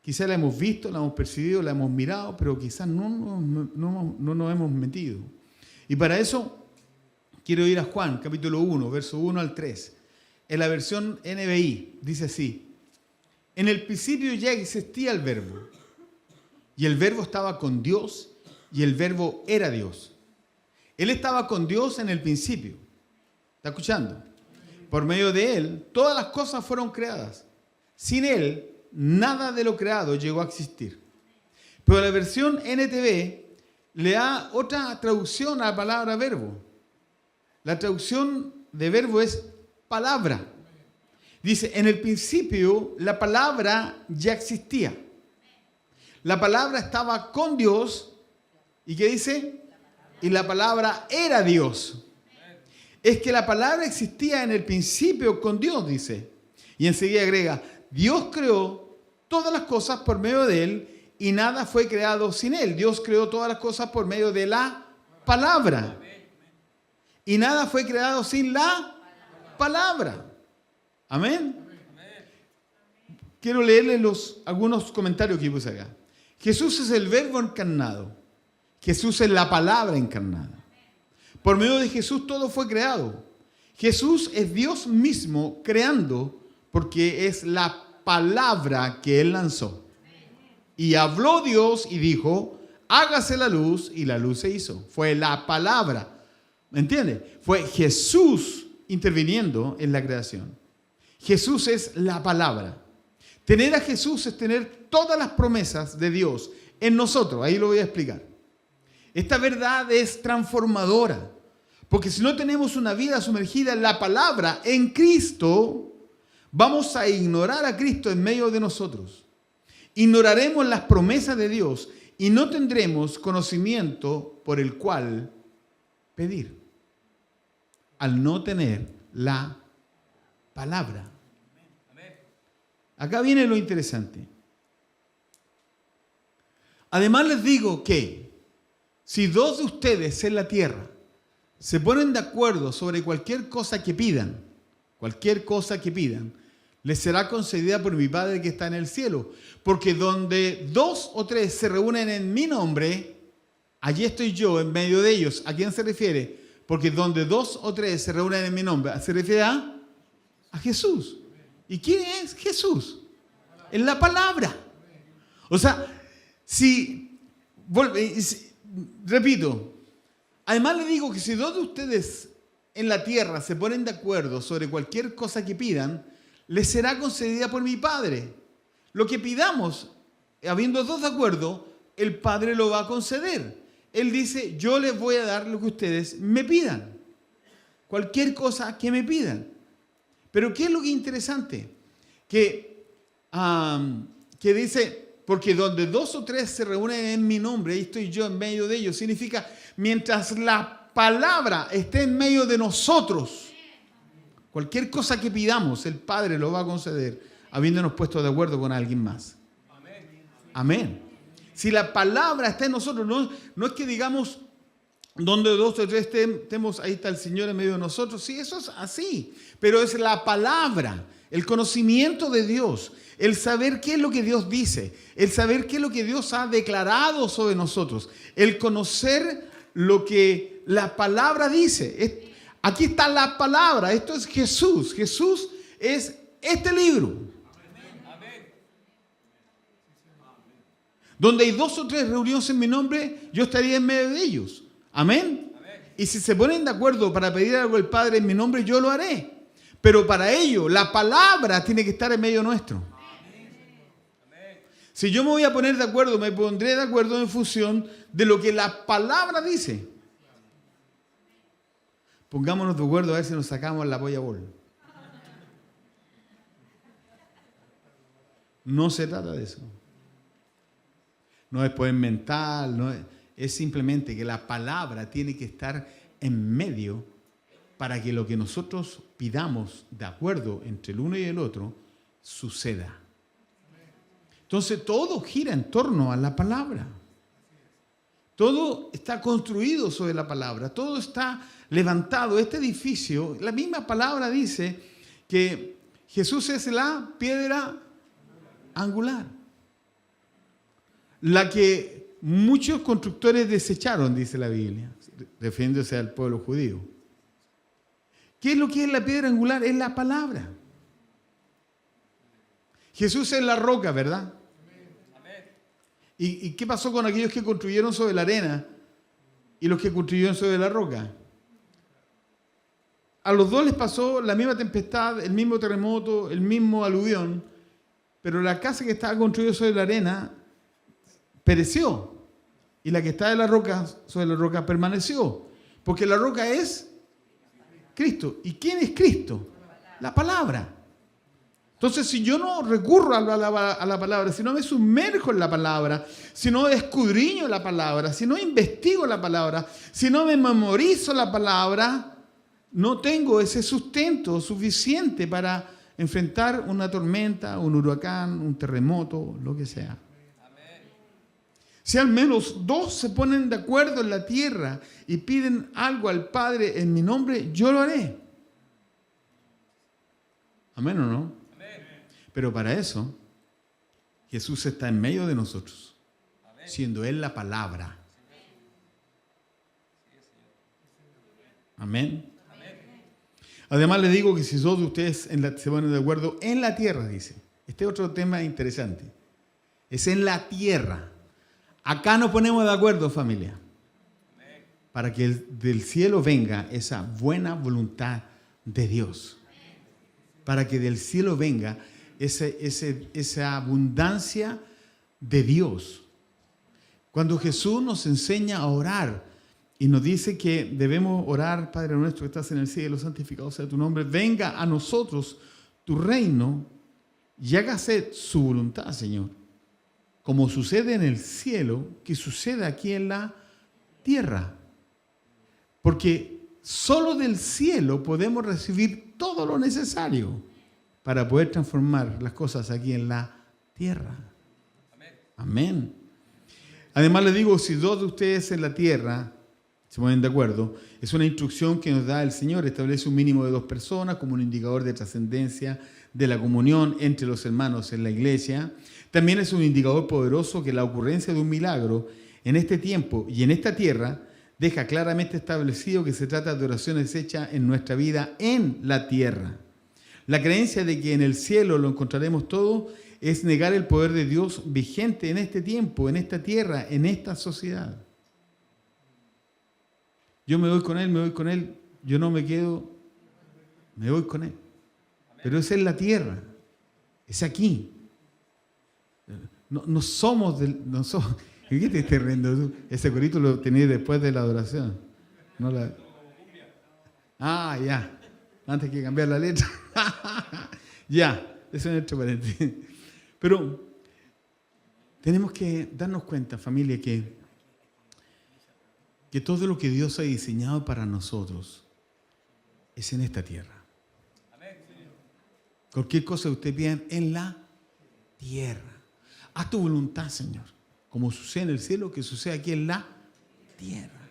Quizás la hemos visto, la hemos percibido, la hemos mirado, pero quizás no nos hemos metido. Y para eso quiero ir a Juan, capítulo 1, verso 1 al 3. En la versión NBI dice así. En el principio ya existía el verbo. Y el verbo estaba con Dios y el verbo era Dios. Él estaba con Dios en el principio. ¿Está escuchando? Por medio de Él, todas las cosas fueron creadas. Sin Él, nada de lo creado llegó a existir. Pero la versión NTV le da otra traducción a la palabra verbo. La traducción de verbo es palabra. Dice, en el principio la palabra ya existía. La palabra estaba con Dios. ¿Y qué dice? Y la palabra era Dios. Es que la palabra existía en el principio con Dios, dice. Y enseguida agrega, Dios creó todas las cosas por medio de Él y nada fue creado sin Él. Dios creó todas las cosas por medio de la palabra. Y nada fue creado sin la palabra. Amén. Quiero leerles algunos comentarios que puse acá. Jesús es el verbo encarnado. Jesús es la palabra encarnada. Por medio de Jesús todo fue creado. Jesús es Dios mismo creando porque es la palabra que Él lanzó. Y habló Dios y dijo, hágase la luz, y la luz se hizo. Fue la palabra. ¿Me entiende? Fue Jesús interviniendo en la creación. Jesús es la palabra. Tener a Jesús es tener todas las promesas de Dios en nosotros. Ahí lo voy a explicar. Esta verdad es transformadora. Porque si no tenemos una vida sumergida en la palabra, en Cristo, vamos a ignorar a Cristo en medio de nosotros. Ignoraremos las promesas de Dios y no tendremos conocimiento por el cual pedir. Al no tener la palabra. Acá viene lo interesante. Además les digo que si dos de ustedes en la tierra se ponen de acuerdo sobre cualquier cosa que pidan, les será concedida por mi Padre que está en el cielo. Porque donde dos o tres se reúnen en mi nombre, allí estoy yo en medio de ellos. ¿A quién se refiere? Porque donde dos o tres se reúnen en mi nombre, se refiere a Jesús. ¿Y quién es Jesús? En la palabra. O sea, repito, además le digo que si dos de ustedes en la tierra se ponen de acuerdo sobre cualquier cosa que pidan, les será concedida por mi Padre. Lo que pidamos, habiendo dos de acuerdo, el Padre lo va a conceder. Él dice, yo les voy a dar lo que ustedes me pidan. Cualquier cosa que me pidan. Pero ¿qué es lo que es interesante? Que dice, porque donde dos o tres se reúnen en mi nombre, ahí estoy yo en medio de ellos. Significa, mientras la palabra esté en medio de nosotros, cualquier cosa que pidamos, el Padre lo va a conceder, habiéndonos puesto de acuerdo con alguien más. Amén. Si la palabra está en nosotros, no es que digamos, donde dos o tres estemos, ahí está el Señor en medio de nosotros. Sí, eso es así. Pero es la palabra, el conocimiento de Dios, el saber qué es lo que Dios dice, el saber qué es lo que Dios ha declarado sobre nosotros, el conocer lo que la palabra dice. Aquí está la palabra, esto es Jesús. Jesús es este libro. Donde hay dos o tres reuniones en mi nombre, yo estaría en medio de ellos. Amén. Y si se ponen de acuerdo para pedir algo al Padre en mi nombre, yo lo haré. Pero para ello, la palabra tiene que estar en medio nuestro. Si yo me voy a poner de acuerdo, me pondré de acuerdo en función de lo que la palabra dice. Pongámonos de acuerdo a ver si nos sacamos la polla bol. No se trata de eso. No es poder mental, es simplemente que la palabra tiene que estar en medio para que lo que nosotros pidamos de acuerdo entre el uno y el otro suceda. Entonces todo gira en torno a la palabra. Todo está construido sobre la palabra, todo está levantado. Este edificio, la misma palabra dice que Jesús es la piedra angular, la que muchos constructores desecharon, dice la Biblia, refiriéndose al pueblo judío. ¿Qué es lo que es la piedra angular? Es la palabra. Jesús es la roca, ¿verdad? ¿Y qué pasó con aquellos que construyeron sobre la arena y los que construyeron sobre la roca? A los dos les pasó la misma tempestad, el mismo terremoto, el mismo aluvión, pero la casa que estaba construida sobre la arena pereció y la que está sobre la roca permaneció, porque la roca es Cristo. ¿Y quién es Cristo? La palabra. Entonces, si yo no recurro a la palabra, si no me sumerjo en la palabra, si no escudriño la palabra, si no investigo la palabra, si no me memorizo la palabra, no tengo ese sustento suficiente para enfrentar una tormenta, un huracán, un terremoto, lo que sea. Si al menos dos se ponen de acuerdo en la tierra y piden algo al Padre en mi nombre, yo lo haré. ¿Amén o no? Pero para eso, Jesús está en medio de nosotros, siendo Él la palabra. Amén. Además les digo que si dos de ustedes se ponen de acuerdo en la tierra, dice. Este otro tema interesante. Es en la tierra. Acá nos ponemos de acuerdo, familia. Para que del cielo venga esa buena voluntad de Dios. Para que del cielo venga esa abundancia de Dios. Cuando Jesús nos enseña a orar y nos dice que debemos orar, Padre nuestro que estás en el cielo, santificado sea tu nombre, venga a nosotros tu reino y hágase su voluntad, Señor. Como sucede en el cielo, que suceda aquí en la tierra. Porque solo del cielo podemos recibir todo lo necesario para poder transformar las cosas aquí en la tierra. Amén. Además les digo, si dos de ustedes en la tierra se ponen de acuerdo, es una instrucción que nos da el Señor, establece un mínimo de 2 personas como un indicador de trascendencia de la comunión entre los hermanos en la iglesia. También es un indicador poderoso que la ocurrencia de un milagro en este tiempo y en esta tierra deja claramente establecido que se trata de oraciones hechas en nuestra vida en la tierra. La creencia de que en el cielo lo encontraremos todo es negar el poder de Dios vigente en este tiempo, en esta tierra, en esta sociedad. Yo me voy con Él, yo no me quedo, me voy con Él. Pero es en la tierra, es aquí. No somos ¿Qué te estás riendo tú? Ese corito lo tenías después de la adoración. Ya. Antes que cambiar la letra. Ya, eso es nuestro paréntesis. Pero tenemos que darnos cuenta, familia, que todo lo que Dios ha diseñado para nosotros es en esta tierra. Cualquier cosa que usted pida en la tierra. Haz tu voluntad, Señor. Como sucede en el cielo, que sucede aquí en la tierra.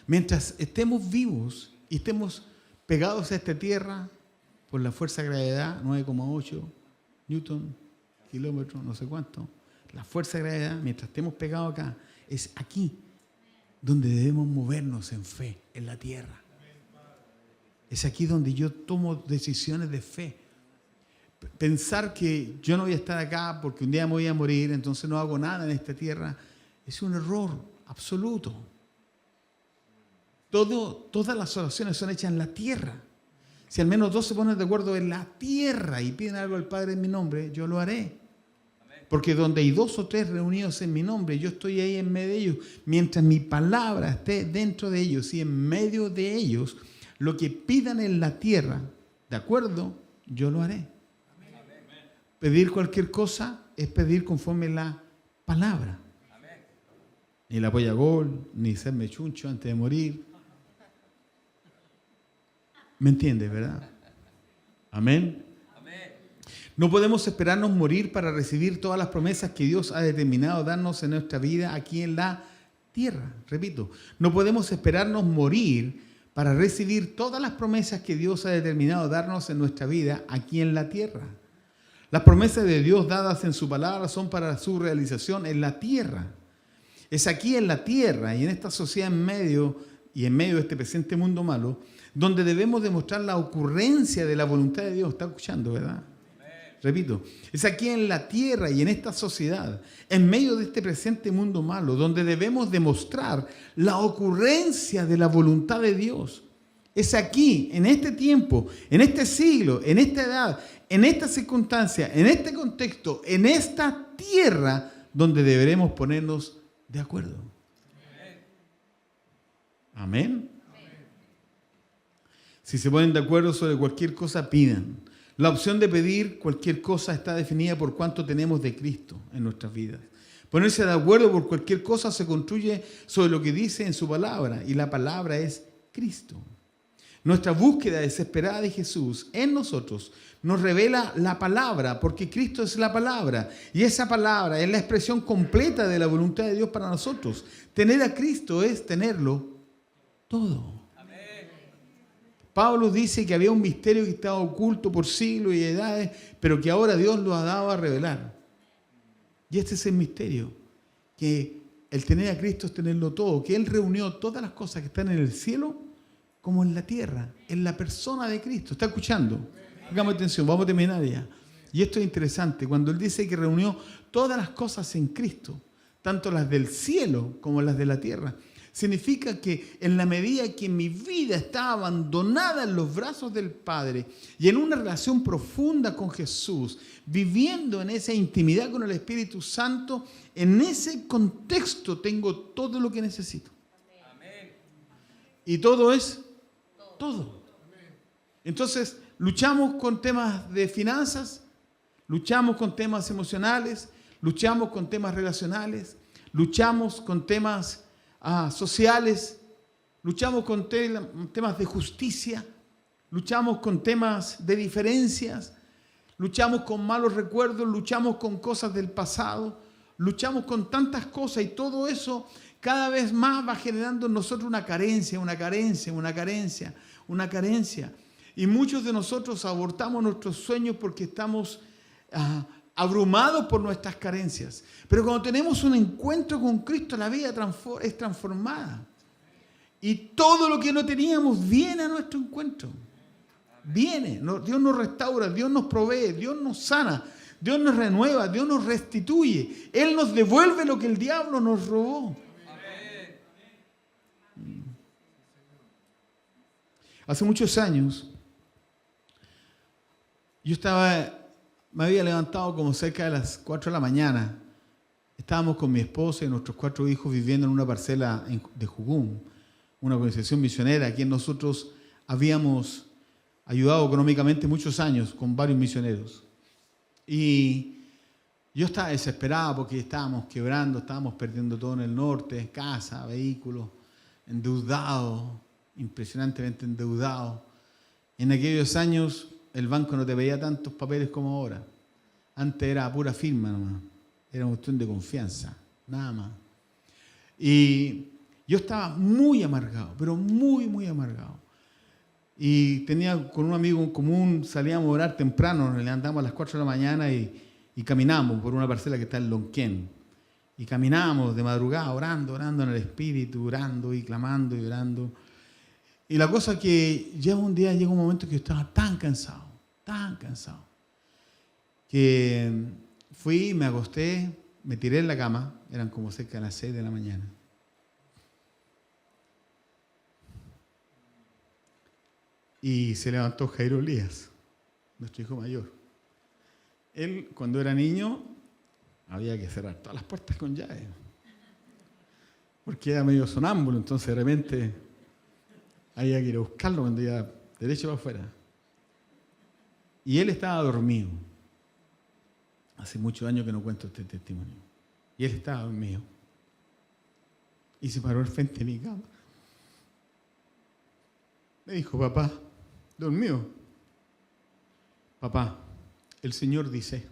Mientras estemos vivos y estemos pegados a esta tierra por la fuerza de gravedad, 9,8 Newton, kilómetros, no sé cuánto. La fuerza de gravedad, mientras estemos pegados acá, es aquí donde debemos movernos en fe, en la tierra. Es aquí donde yo tomo decisiones de fe. Pensar que yo no voy a estar acá porque un día me voy a morir, entonces no hago nada en esta tierra, es un error absoluto. Todas las oraciones son hechas en la tierra. Si al menos 2 se ponen de acuerdo en la tierra y piden algo al Padre en mi nombre, yo lo haré. Porque donde hay 2 o 3 reunidos en mi nombre, yo estoy ahí en medio de ellos. Mientras mi palabra esté dentro de ellos y en medio de ellos, lo que pidan en la tierra, ¿de acuerdo? Yo lo haré. Pedir cualquier cosa es pedir conforme la palabra. Ni la polla gol, ni serme chuncho antes de morir. ¿Me entiendes, verdad? Amén. No podemos esperarnos morir para recibir todas las promesas que Dios ha determinado darnos en nuestra vida aquí en la tierra. Repito, no podemos esperarnos morir para recibir todas las promesas que Dios ha determinado darnos en nuestra vida aquí en la tierra. Las promesas de Dios dadas en su palabra son para su realización en la tierra. Es aquí en la tierra y en esta sociedad en medio de este presente mundo malo, donde debemos demostrar la ocurrencia de la voluntad de Dios. ¿Está escuchando, verdad? Repito, es aquí en la tierra y en esta sociedad, en medio de este presente mundo malo, donde debemos demostrar la ocurrencia de la voluntad de Dios. Es aquí, en este tiempo, en este siglo, en esta edad, en esta circunstancia, en este contexto, en esta tierra, donde deberemos ponernos de acuerdo. Amén. Si se ponen de acuerdo sobre cualquier cosa, pidan. La opción de pedir cualquier cosa está definida por cuánto tenemos de Cristo en nuestras vidas. Ponerse de acuerdo por cualquier cosa se construye sobre lo que dice en su palabra, y la palabra es Cristo. Nuestra búsqueda desesperada de Jesús en nosotros nos revela la palabra, porque Cristo es la palabra, y esa palabra es la expresión completa de la voluntad de Dios para nosotros. Tener a Cristo es tenerlo todo. Pablo dice que había un misterio que estaba oculto por siglos y edades, pero que ahora Dios lo ha dado a revelar. Y este es el misterio, que el tener a Cristo es tenerlo todo, que Él reunió todas las cosas que están en el cielo como en la tierra, en la persona de Cristo. ¿Está escuchando? Pongamos atención, vamos a terminar ya. Y esto es interesante, cuando Él dice que reunió todas las cosas en Cristo, tanto las del cielo como las de la tierra, significa que en la medida que mi vida está abandonada en los brazos del Padre y en una relación profunda con Jesús, viviendo en esa intimidad con el Espíritu Santo, en ese contexto tengo todo lo que necesito. Amén. Y todo es todo. Entonces, luchamos con temas de finanzas, luchamos con temas emocionales, luchamos con temas relacionales, luchamos con temas sociales, luchamos con temas de justicia, luchamos con temas de diferencias, luchamos con malos recuerdos, luchamos con cosas del pasado, luchamos con tantas cosas y todo eso cada vez más va generando en nosotros una carencia. Y muchos de nosotros abortamos nuestros sueños porque estamos abrumados por nuestras carencias. Pero cuando tenemos un encuentro con Cristo, la vida es transformada. Y todo lo que no teníamos viene a nuestro encuentro. Viene. Dios nos restaura, Dios nos provee, Dios nos sana, Dios nos renueva, Dios nos restituye. Él nos devuelve lo que el diablo nos robó. Hace muchos años, me había levantado como cerca de las 4 de la mañana. Estábamos con mi esposa y nuestros 4 hijos viviendo en una parcela de Jugum, una organización misionera a quien nosotros habíamos ayudado económicamente muchos años con varios misioneros. Y yo estaba desesperado porque estábamos quebrando, estábamos perdiendo todo en el norte, casa, vehículos, endeudados, impresionantemente endeudados. En aquellos años el banco no te pedía tantos papeles como ahora. Antes era pura firma nomás. Era una cuestión de confianza, nada más. Y yo estaba muy amargado, pero muy, muy amargado. Y tenía con un amigo en común, salíamos a orar temprano, nos levantamos a las 4 de la mañana y caminamos por una parcela que está en Lonquén. Y caminamos de madrugada, orando en el Espíritu, orando y clamando y orando. Y la cosa que llega un momento que yo estaba tan cansado, que fui, me acosté, me tiré en la cama, eran como cerca de las 6 de la mañana. Y se levantó Jairo Elías, nuestro hijo mayor. Él, cuando era niño, había que cerrar todas las puertas con llave, porque era medio sonámbulo, entonces de repente había que ir a buscarlo cuando iba derecho para afuera. Y él estaba dormido. Hace muchos años que no cuento este testimonio. Y él estaba dormido. Y se paró al frente de mi cama. Me dijo, papá, dormido. Papá, el Señor dice,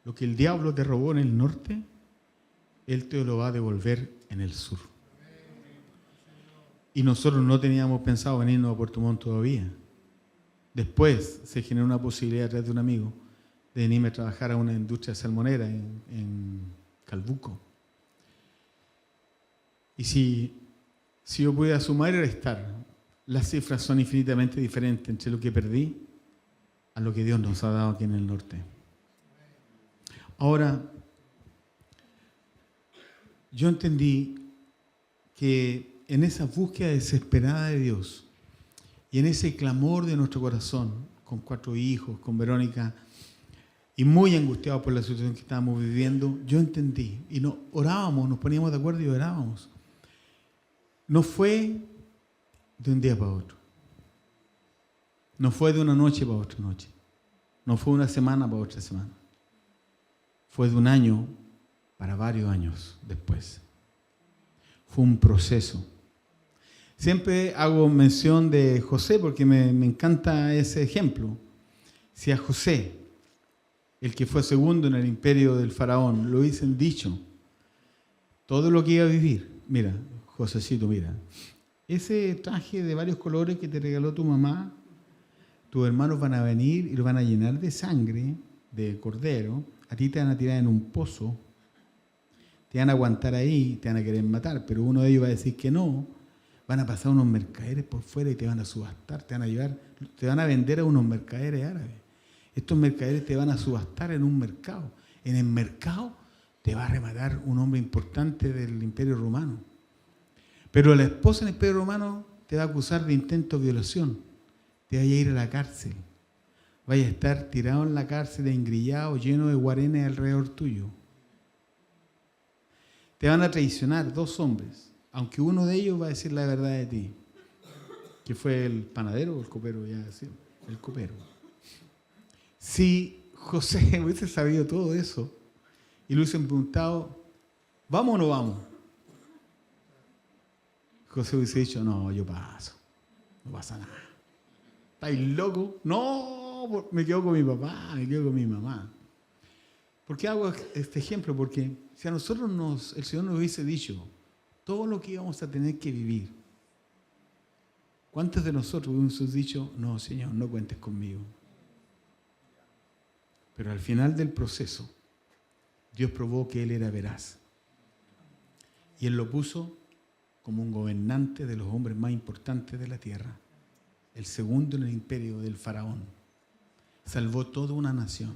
lo que el diablo te robó en el norte, Él te lo va a devolver en el sur. Y nosotros no teníamos pensado venirnos a Puerto Montt todavía. Después se generó una posibilidad a través de un amigo de venirme a trabajar a una industria salmonera en Calbuco. Y si yo pudiera sumar y restar, las cifras son infinitamente diferentes entre lo que perdí a lo que Dios nos ha dado aquí en el norte. Ahora, yo entendí que en esa búsqueda desesperada de Dios y en ese clamor de nuestro corazón, con 4 hijos, con Verónica, y muy angustiados por la situación que estábamos viviendo, yo entendí, y orábamos, nos poníamos de acuerdo y orábamos. No fue de un día para otro. No fue de una noche para otra noche. No fue una semana para otra semana. Fue de un año para varios años después. Fue un proceso. Siempre hago mención de José porque me encanta ese ejemplo. Si a José, el que fue segundo en el imperio del faraón, lo hubiesen dicho, todo lo que iba a vivir, mira, Josecito, mira, ese traje de varios colores que te regaló tu mamá, tus hermanos van a venir y lo van a llenar de sangre, de cordero, a ti te van a tirar en un pozo, te van a aguantar ahí, te van a querer matar, pero uno de ellos va a decir que no, van a pasar unos mercaderes por fuera y te van a subastar, te van a llevar, te van a vender a unos mercaderes árabes. Estos mercaderes te van a subastar en un mercado. En el mercado te va a rematar un hombre importante del Imperio Romano. Pero la esposa del Imperio Romano te va a acusar de intento de violación. Te vaya a ir a la cárcel. Vaya a estar tirado en la cárcel, engrillado, lleno de guarenes alrededor tuyo. Te van a traicionar 2 hombres, aunque uno de ellos va a decir la verdad de ti. Que fue el panadero o el copero, ya decía, el copero. Si José hubiese sabido todo eso y le hubiesen preguntado, ¿vamos o no vamos? José hubiese dicho, no, yo paso, no pasa nada. ¿Estáis locos? No, me quedo con mi papá, me quedo con mi mamá. ¿Por qué hago este ejemplo? Porque si a nosotros el Señor nos hubiese dicho todo lo que íbamos a tener que vivir, ¿cuántos de nosotros hubiésemos dicho, no, Señor, no cuentes conmigo? Pero al final del proceso, Dios probó que Él era veraz. Y Él lo puso como un gobernante de los hombres más importantes de la tierra. El segundo en el imperio del faraón. Salvó toda una nación.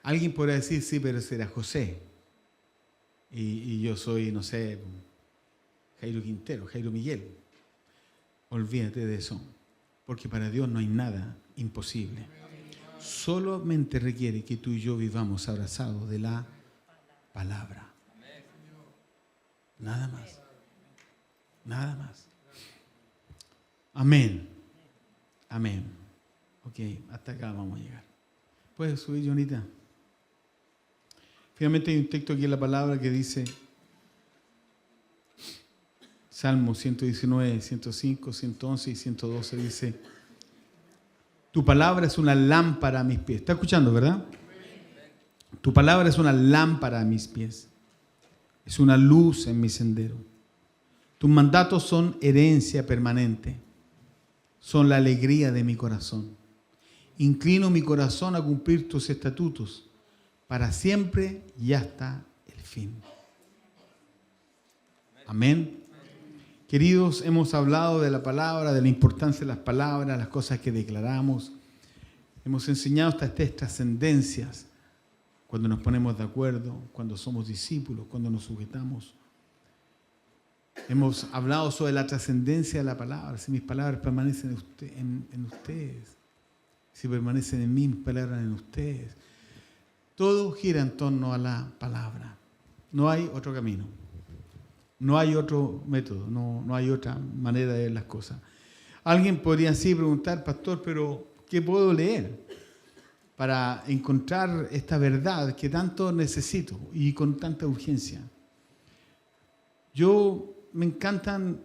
Alguien podrá decir, sí, pero ese era José. Y yo soy, no sé, Jairo Quintero, Jairo Miguel. Olvídate de eso. Porque para Dios no hay nada imposible. Solamente requiere que tú y yo vivamos abrazados de la palabra. Nada más. Nada más. Amén. Amén. Ok, hasta acá vamos a llegar. ¿Puedes subir, Jonita? Finalmente hay un texto aquí en la palabra que dice, Salmo 119, 105, 111 y 112 dice, tu palabra es una lámpara a mis pies. ¿Está escuchando, verdad? Tu palabra es una lámpara a mis pies. Es una luz en mi sendero. Tus mandatos son herencia permanente. Son la alegría de mi corazón. Inclino mi corazón a cumplir tus estatutos para siempre y hasta el fin. Amén. Queridos, hemos hablado de la palabra, de la importancia de las palabras, las cosas que declaramos. Hemos enseñado estas 3 trascendencias cuando nos ponemos de acuerdo, cuando somos discípulos, cuando nos sujetamos. Hemos hablado sobre la trascendencia de la palabra. Si mis palabras permanecen en ustedes, si permanecen en mí, mis palabras en ustedes. Todo gira en torno a la palabra. No hay otro camino. No hay otro método. No hay otra manera de ver las cosas. Alguien podría así preguntar, pastor, pero ¿qué puedo leer para encontrar esta verdad que tanto necesito y con tanta urgencia? Me encantan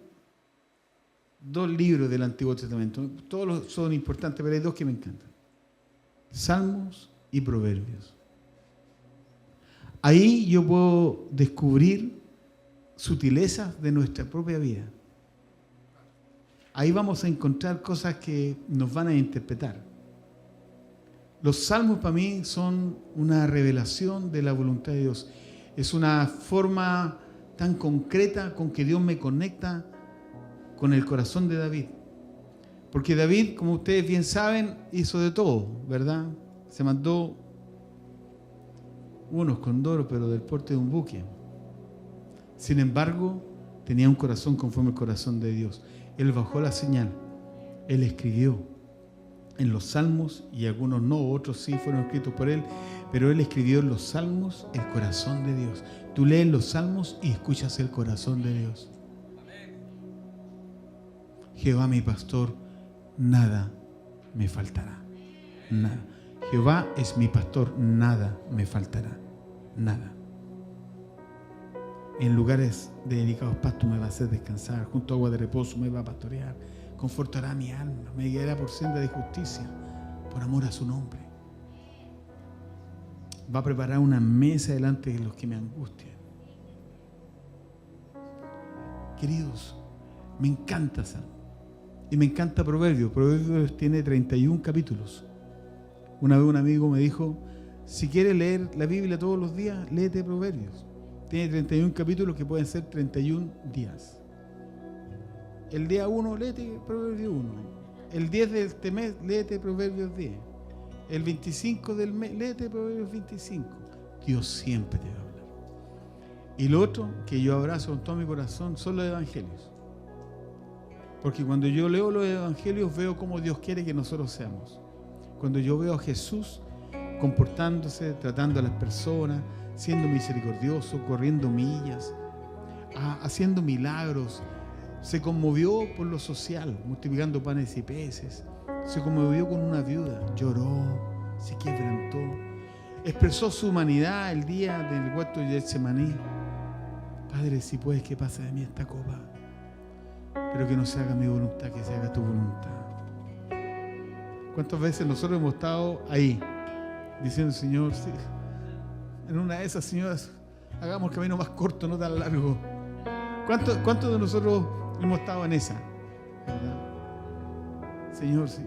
2 libros del Antiguo Testamento. Todos son importantes, pero hay 2 que me encantan. Salmos y Proverbios. Ahí yo puedo descubrir sutilezas de nuestra propia vida. Ahí vamos a encontrar cosas que nos van a interpretar. Los salmos para mí son una revelación de la voluntad de Dios. Es una forma tan concreta con que Dios me conecta con el corazón de David. Porque David, como ustedes bien saben, hizo de todo, ¿verdad? Se mandó unos condoros, pero del porte de un buque. Sin embargo, tenía un corazón conforme al corazón de Dios. Él bajó la señal. Él escribió en los salmos, y algunos no, otros sí fueron escritos por él, pero él escribió en los salmos el corazón de Dios. Tú lees los salmos y escuchas el corazón de Dios. Jehová mi pastor, nada me faltará. Nada. Jehová es mi pastor, nada me faltará. Nada. En lugares de delicados pastos me va a hacer descansar, junto a agua de reposo me va a pastorear, confortará mi alma, me guiará por senda de justicia, por amor a su nombre. Va a preparar una mesa delante de los que me angustian. Queridos, Me encanta Salmo. Y me encanta Proverbios. Proverbios tiene 31 capítulos. Una vez un amigo me dijo, si quieres leer la Biblia todos los días, léete Proverbios. Tiene 31 capítulos que pueden ser 31 días. El día 1, léete Proverbios 1. El 10 de este mes, léete Proverbios 10. El 25 del mes, léete Proverbios 25. Dios siempre te va a hablar. Y lo otro que yo abrazo con todo mi corazón son los evangelios. Porque cuando yo leo los evangelios veo cómo Dios quiere que nosotros seamos. Cuando yo veo a Jesús comportándose, tratando a las personas, siendo misericordioso, corriendo millas, haciendo milagros, se conmovió por lo social, multiplicando panes y peces, se conmovió con una viuda, lloró, se quebrantó, expresó su humanidad el día del huerto de Getsemaní. Padre, si puedes que pase de mí esta copa, pero que no se haga mi voluntad, que se haga tu voluntad. ¿Cuántas veces nosotros hemos estado ahí, diciendo, Señor, sí, en una de esas, señoras, hagamos el camino más corto, no tan largo? ¿Cuántos de nosotros hemos estado en esa? ¿Verdad? Señor, sí,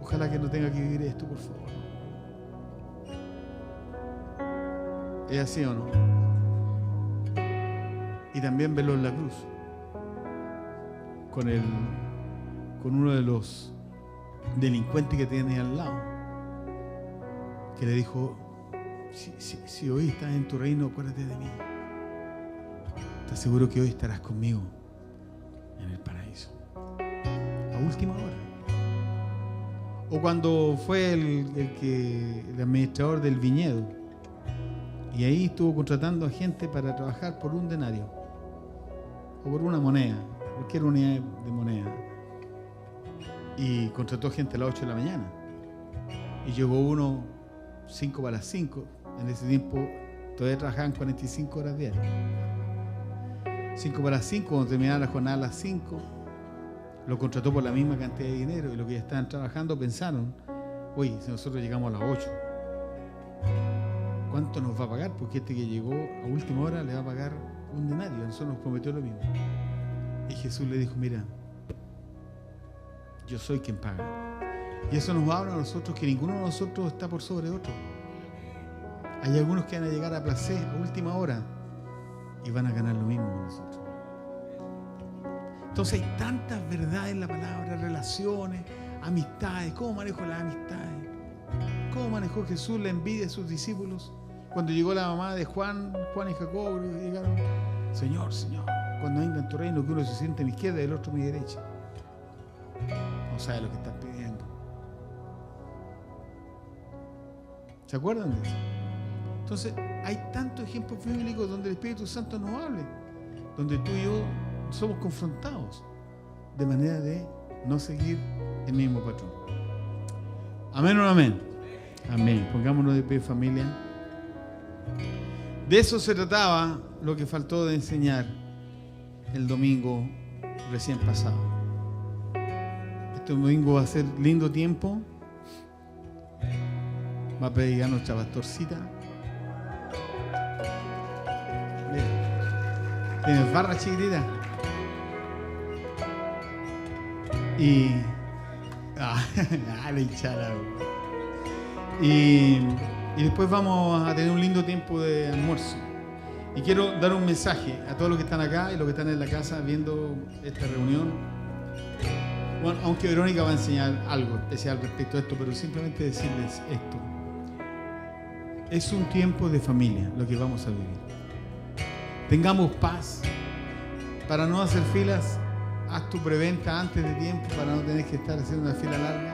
ojalá que no tenga que vivir esto, por favor. ¿Es así o no? Y también verlo en la cruz, con uno de los delincuentes que tiene al lado, que le dijo, si hoy estás en tu reino, acuérdate de mí. ¿Estás seguro que hoy estarás conmigo en el paraíso? A última hora. O cuando fue el administrador del viñedo, y ahí estuvo contratando a gente para trabajar por un denario o por una moneda, cualquier unidad de moneda, y contrató gente a las 8 de la mañana y llegó uno 5 para las 5. En ese tiempo todavía trabajaban 45 horas diarias. 5 para las 5, cuando terminaba la jornada a las 5, lo contrató por la misma cantidad de dinero, y los que ya estaban trabajando pensaron, oye, si nosotros llegamos a las 8, ¿cuánto nos va a pagar? Porque este que llegó a última hora le va a pagar un denario. A nosotros nos prometió lo mismo. Y Jesús le dijo, mira, yo soy quien paga. Y eso nos habla a nosotros que ninguno de nosotros está por sobre otro. Hay algunos que van a llegar a placer a última hora y van a ganar lo mismo que nosotros. Entonces hay tantas verdades en la palabra, relaciones, amistades. ¿Cómo manejó las amistades? ¿Cómo manejó Jesús la envidia de sus discípulos? Cuando llegó la mamá de Juan y Jacobo, llegaron, Señor, Señor, cuando venga en tu reino, que uno se siente a mi izquierda y el otro a mi derecha. No sabe lo que están pidiendo. ¿Se acuerdan de eso? Entonces, hay tantos ejemplos bíblicos donde el Espíritu Santo nos hable, donde tú y yo somos confrontados de manera de no seguir el mismo patrón. ¿Amén o no amén? Amén. Pongámonos de pie, familia. De eso se trataba lo que faltó de enseñar el domingo recién pasado. Este domingo va a ser lindo tiempo. Va a predicar nuestra pastorcita. ¿Tienes barra, chiquitita? Y... la hinchada. Y después vamos a tener un lindo tiempo de almuerzo. Y quiero dar un mensaje a todos los que están acá y los que están en la casa viendo esta reunión. Bueno, aunque Verónica va a enseñar algo especial respecto a esto, pero simplemente decirles esto. Es un tiempo de familia lo que vamos a vivir. Tengamos paz. Para no hacer filas, haz tu preventa antes de tiempo para no tener que estar haciendo una fila larga.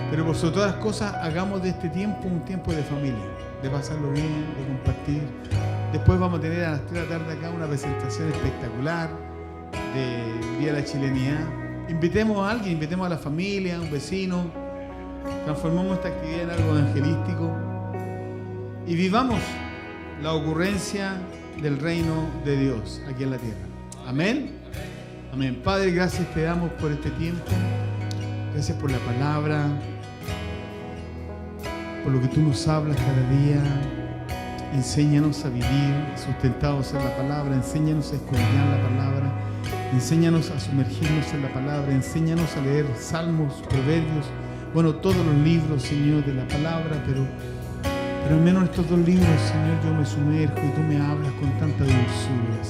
Pero por sobre todas las cosas, hagamos de este tiempo un tiempo de familia, de pasarlo bien, de compartir. Después vamos a tener a las 3 de la tarde acá una presentación espectacular del Día de la Chilenidad. Invitemos a alguien, invitemos a la familia, a un vecino. Transformemos esta actividad en algo evangelístico y vivamos la ocurrencia del reino de Dios aquí en la tierra. Amén. Amén. Padre, gracias te damos por este tiempo. Gracias por la palabra, por lo que tú nos hablas cada día. Enséñanos a vivir sustentados en la palabra. Enséñanos a escudriñar la palabra. Enséñanos a sumergirnos en la palabra, enséñanos a leer salmos, proverbios, bueno, todos los libros, Señor, de la palabra, pero al menos estos 2 libros, Señor, yo me sumerjo y tú me hablas con tanta dulzura,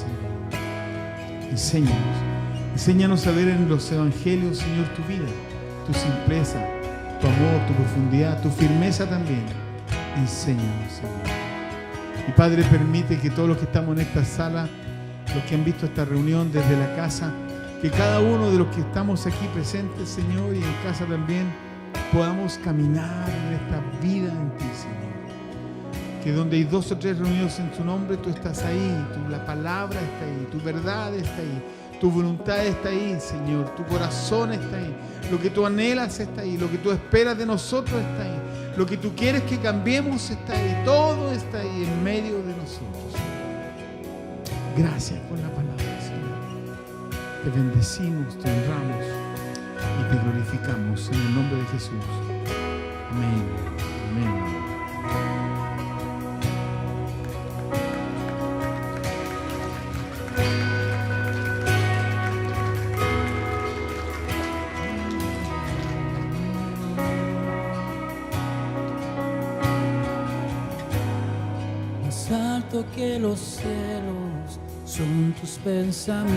Señor. Enséñanos a ver en los evangelios, Señor, tu vida, tu simpleza, tu amor, tu profundidad, tu firmeza también. Enséñanos, Señor. Y Padre, permite que todos los que estamos en esta sala, los que han visto esta reunión desde la casa, que cada uno de los que estamos aquí presentes, Señor, y en casa también, podamos caminar en esta vida en ti, Señor. Que donde hay 2 o 3 reunidos en tu nombre, tú estás ahí, la palabra está ahí, tu verdad está ahí, tu voluntad está ahí, Señor, tu corazón está ahí, lo que tú anhelas está ahí, lo que tú esperas de nosotros está ahí, lo que tú quieres que cambiemos está ahí, todo está ahí en medio de nosotros, Señor. Gracias por la palabra, Señor. Te bendecimos, te honramos y te glorificamos en el nombre de Jesús. Amén. Amén. Más alto que los cielos son tus pensamientos,